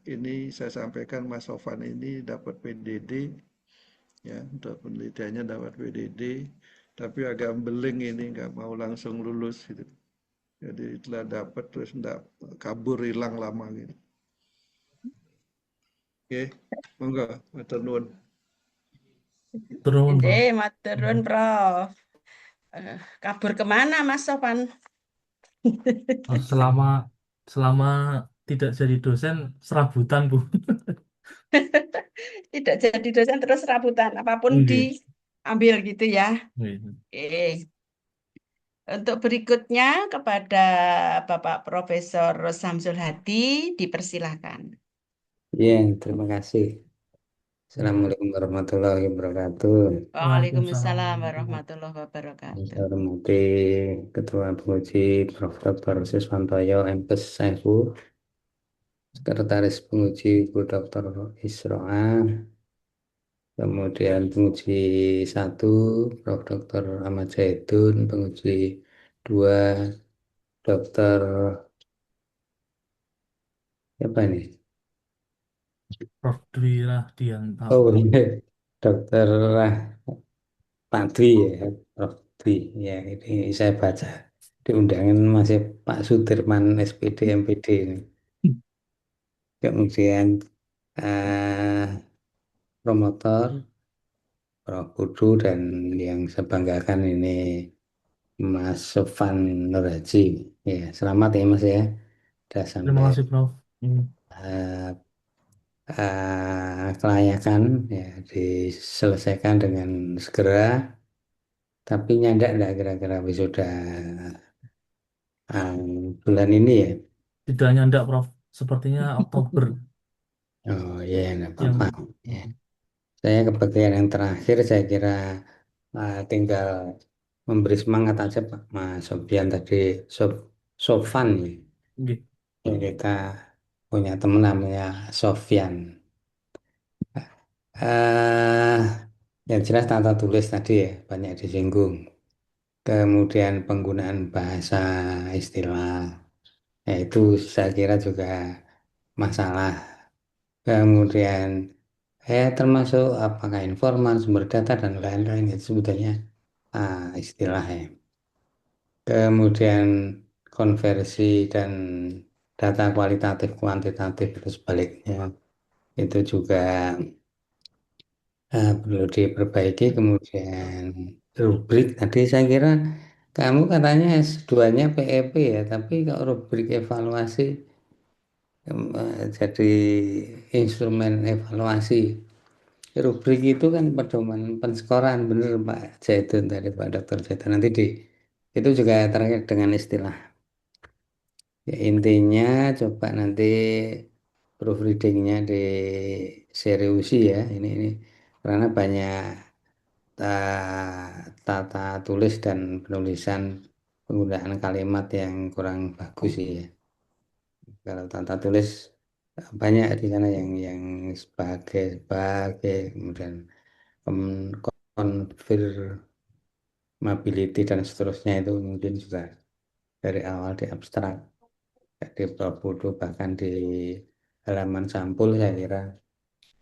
Ini saya sampaikan Mas Sofan ini dapat PDD ya, untuk penelitiannya dapat PDD, tapi agak beling ini nggak mau langsung lulus gitu. Jadi telah dapat terus enggak kabur hilang lama gitu. Oke, monggo matur nuwun. Turun, Prof. Matur nuwun, Prof. Kabur kemana Mas Sofan? Selama selama tidak jadi dosen, serabutan, Bu. Tidak jadi dosen terus rabutan, apapun Nggih. diambil gitu ya. Nggih. Oke. Untuk berikutnya kepada Bapak Profesor Samsul Hadi, dipersilahkan. Iya, terima kasih. Assalamualaikum warahmatullahi wabarakatuh. Waalaikumsalam warahmatullahi wabarakatuh. Saya hormati Ketua Penguji Prof. Dr. Siswantoyo MPes Saifu, Sekretaris Penguji Bu Dr. Isroa, kemudian Penguji 1 Prof. Dr. Ahmad Zaidun, Penguji 2 Dr. apa ini? Prof. Dwi Rahdianto. Oh, iya. Dr. Pak Dwi ya, Prof. Dwi ya, ini saya baca di undangan masih Pak Sudirman SPD MPD ini. Kemudian promotor Prof. Kudu dan yang saya banggakan ini Mas Sofan Nurhaji. Ya, selamat ya Mas ya, sudah Terima sampai kasih, Prof. kelayakan ya diselesaikan dengan segera. Tapi nyandak enggak kira-kira wisuda bulan ini ya? Tidak nyandak, Prof. Sepertinya Oktober Oh ya, enggak yang apa-apa. Ya. Saya kebagian yang terakhir, saya kira tinggal memberi semangat aja Pak Mas Sofian tadi, Sofan ya. nggih. Ya, kita punya teman namanya Sofian. eh yang jelas tata tulis tadi ya banyak disinggung. Kemudian penggunaan bahasa istilah, ya itu saya kira juga masalah. Kemudian termasuk apakah informan, sumber data dan lain-lain itu sebetulnya istilah ya. Kemudian konversi dan data kualitatif kuantitatif itu sebaliknya itu juga perlu diperbaiki. Kemudian rubrik tadi saya kira kamu katanya S2-nya PEP ya, tapi kalau rubrik evaluasi jadi instrumen evaluasi. Rubrik itu kan pedoman penskoran, bener Pak Zaitun tadi, Pak Dr. Zaitun. Nanti itu juga terkait dengan istilah. Ya, intinya coba nanti proofreadingnya diseriusi ya. Ini karena banyak tata tulis dan penulisan penggunaan kalimat yang kurang bagus sih ya. Kalau tata tulis banyak di sana yang sebagai kemudian confirmability dan seterusnya itu mungkin juga dari awal di abstrak, di Prof. Bahkan di halaman sampul saya kira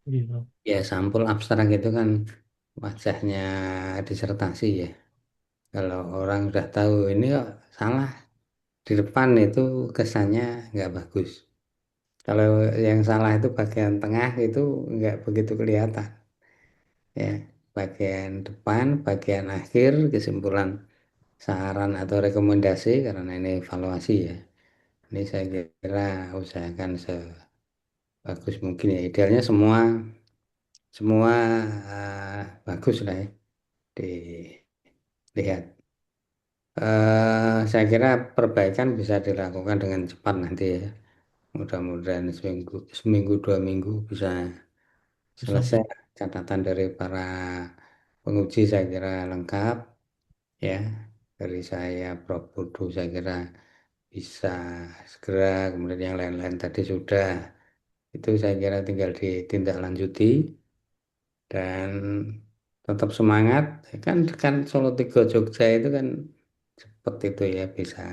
Gitu. ya, sampul abstrak itu kan wajahnya disertasi ya. Kalau orang sudah tahu ini kok salah di depan itu kesannya nggak bagus. Kalau yang salah itu bagian tengah itu nggak begitu kelihatan ya. Bagian depan, bagian akhir, kesimpulan, saran atau rekomendasi karena ini evaluasi ya. Ini saya kira usahakan sebagus mungkin ya. Idealnya semua semua bagus lah ya dilihat. Saya kira perbaikan bisa dilakukan dengan cepat nanti ya. Mudah-mudahan seminggu 2 minggu bisa Bisa. selesai. Catatan dari para penguji saya kira lengkap ya. Dari saya Prof. Pudu saya kira bisa segera, kemudian yang lain-lain tadi sudah. Itu saya kira tinggal ditindaklanjuti dan tetap semangat. Kan Solo Tigo Jogja itu kan seperti itu ya, bisa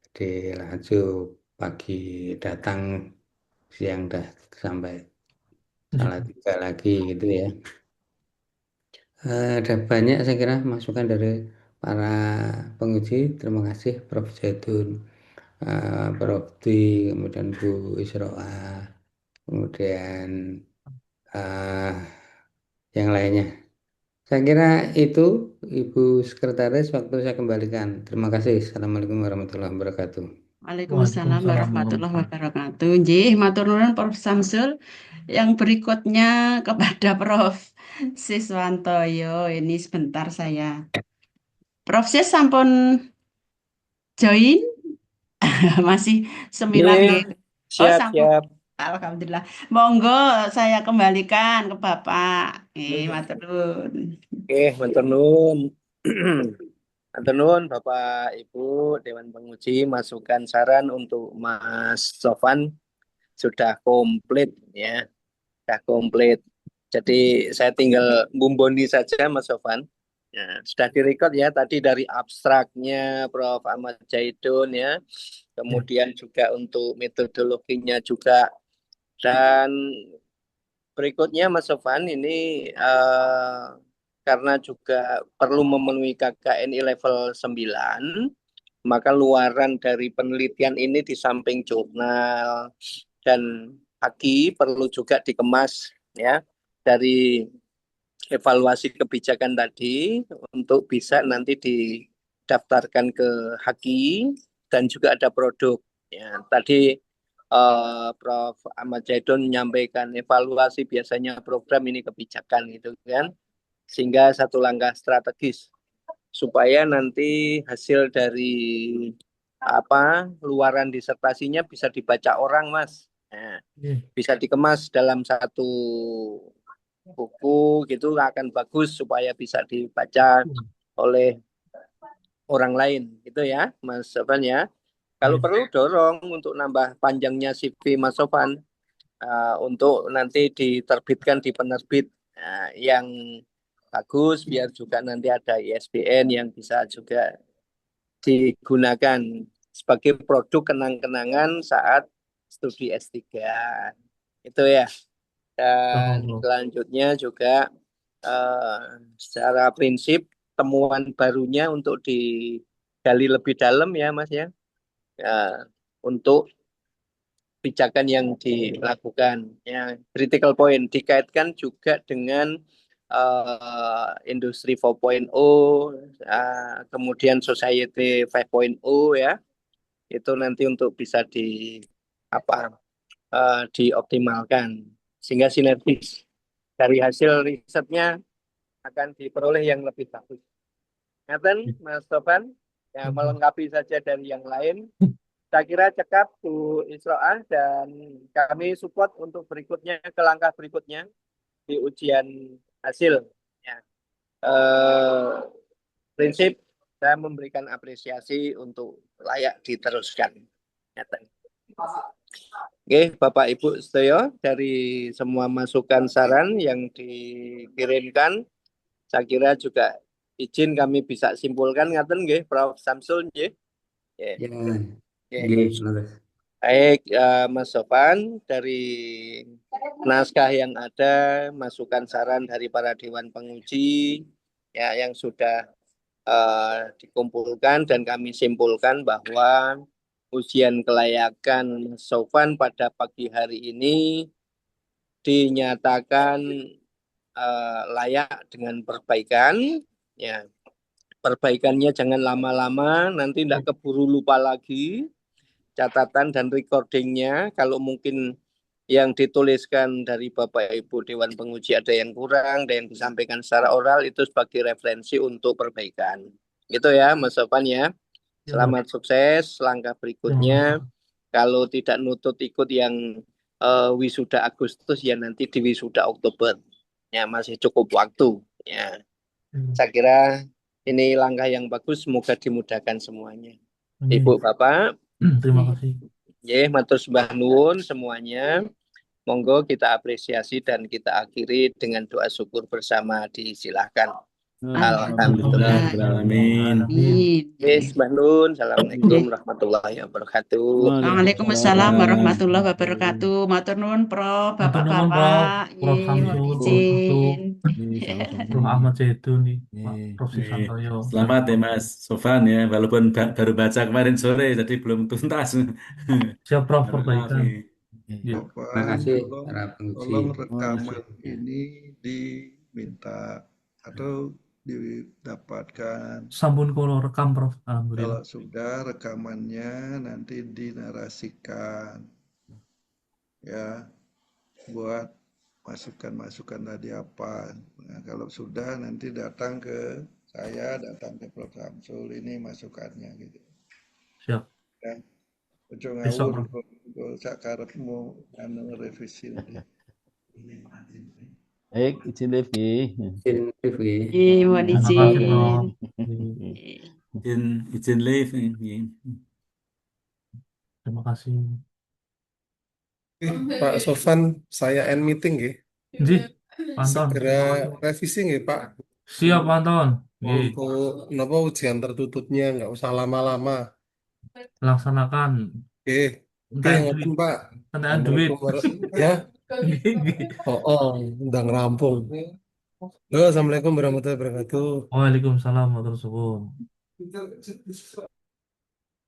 dilaju pagi datang siang dah sampai salah Gitu. tiga lagi gitu ya. Ada banyak saya kira masukan dari para penguji. Terima kasih Prof. Zaitun, Prof. Dwi, kemudian Bu Isroa, kemudian eh, yang lainnya. Saya kira itu Ibu Sekretaris, waktu saya kembalikan. Terima kasih. Assalamualaikum warahmatullahi wabarakatuh. Waalaikumsalam Waalaikumsalam warahmatullahi warahmatullahi. wabarakatuh. Nggih, matur nuwun Prof. Samsul. Yang berikutnya kepada Prof. Siswantoyo. Ini sebentar saya. Prof. Sis sampun join? Masih semilah Oke, nggih. Oh, sampun. siap-siap. Alhamdulillah. Monggo saya kembalikan ke Bapak. Matur nuwun. Oke, matur nuwun. Matur nuwun Bapak Ibu Dewan Penguji, masukan saran untuk Mas Sofan sudah komplit ya, sudah komplit. Jadi saya tinggal bumboni saja Mas Sofan. Ya, sudah direkod ya tadi dari abstraknya Prof. Ahmad Zaitun ya, Ya. kemudian juga untuk metodologinya juga. Dan berikutnya Mas Sofan ini karena juga perlu memenuhi KKNI level 9, maka luaran dari penelitian ini di samping jurnal dan haki perlu juga dikemas ya dari evaluasi kebijakan tadi untuk bisa nanti didaftarkan ke haki dan juga ada produk. Ya, tadi Prof. Ahmad Zaitun menyampaikan evaluasi biasanya program ini kebijakan gitu kan, sehingga satu langkah strategis supaya nanti hasil dari luaran disertasinya bisa dibaca orang Mas. Nah, Iya. bisa dikemas dalam satu buku gitu akan bagus supaya bisa dibaca oleh orang lain gitu ya Mas Sofan ya. Kalau Iya. perlu dorong untuk nambah panjangnya CV Mas Sofan untuk nanti diterbitkan di penerbit yang bagus biar juga nanti ada ISBN yang bisa juga digunakan sebagai produk kenang-kenangan saat studi S3. Itu ya. Dan Prof. selanjutnya juga secara prinsip temuan barunya untuk digali lebih dalam ya Mas ya. Untuk kebijakan yang dilakukan. Ya, critical point dikaitkan juga dengan industri 4.0, kemudian society 5.0 ya. Itu nanti untuk bisa dioptimalkan sehingga sinergis dari hasil risetnya akan diperoleh yang lebih bagus. Ngaten, Mas Sofan, ya melengkapi saja dari yang lain. Saya kira cekap Bu Isroah dan kami support untuk berikutnya ke langkah berikutnya di ujian hasil. Ya. Prinsip saya memberikan apresiasi untuk layak diteruskan. Ngaten. Oke, Bapak Ibu sedaya, dari semua masukan saran yang dikirimkan, saya kira juga izin kami bisa simpulkan ngaten nggih Prof Samsul nggih. Ya, Oke. nggih, leres. Baik, Mas Sofan, dari naskah yang ada, masukan saran dari para dewan penguji ya yang sudah dikumpulkan dan kami simpulkan bahwa ujian kelayakan Mas Sofan pada pagi hari ini dinyatakan layak dengan perbaikan. Ya, perbaikannya jangan lama-lama, nanti tidak keburu lupa lagi catatan dan recordingnya. Kalau mungkin yang dituliskan dari Bapak Ibu Dewan Penguji ada yang kurang, ada yang disampaikan secara oral, itu sebagai referensi untuk perbaikan. Gitu ya, Mas Sofan ya. Selamat sukses. Langkah berikutnya, kalau tidak nutut ikut yang wisuda Agustus, ya nanti di wisuda Oktober. Ya, masih cukup waktu. Ya, saya kira ini langkah yang bagus, semoga dimudahkan semuanya. Ibu, Bapak, Terima kasih. ya, matur sembah nuwun semuanya. Monggo kita apresiasi dan kita akhiri dengan doa syukur bersama, disilahkan. Alhamdulillah. Amin. Amin. Yes, Mbak Nun. Assalamualaikum warahmatullahi wabarakatuh. Waalaikumsalam warahmatullahi wabarakatuh. Matur nuwun Prof, Matur nuwun, Prof. Bapak-bapak. Prof Samsul, Mohon Prof Putu, izin. Prof Ahmad Zaitun nih, Pak Prof Nih, Susantoyo. selamat ya Mas Sofan ya, walaupun baru baca kemarin sore, jadi belum tuntas. Siap, Prof, Maaf perbaikan. nih. Ya. Terima Bapak, kasih tolong, para penguji. tolong rekaman ini diminta atau didapatkan. Sampun kula rekam, Prof. Alhamdulillah. Kalau sudah rekamannya nanti dinarasikan ya, buat masukan-masukan tadi apa. Nah, kalau sudah nanti datang ke saya, datang ke Prof Samsul, ini masukannya gitu. Siap. Ya. Ojo Besok, ngawur Prof. kok sak karepmu revisi nanti. Baik, izin live nggih. Izin review. Mohon Terima kasih, izin. Prof. Izin live nih. Terima kasih. Pak Sofan, saya end meeting nggih. Ji, Panton. Segera revisi nggih, Pak. Siap, Panton. Nggih, Untuk napa ujian tertutupnya nggak usah lama-lama. laksanakan. Oke, Entek ngoten duit. Pak. Entek duit. Ya, Nggih, nggih. udah ngerampung. Halo, Assalamualaikum warahmatullahi wabarakatuh. Waalaikumsalam warahmatullahi wabarakatuh.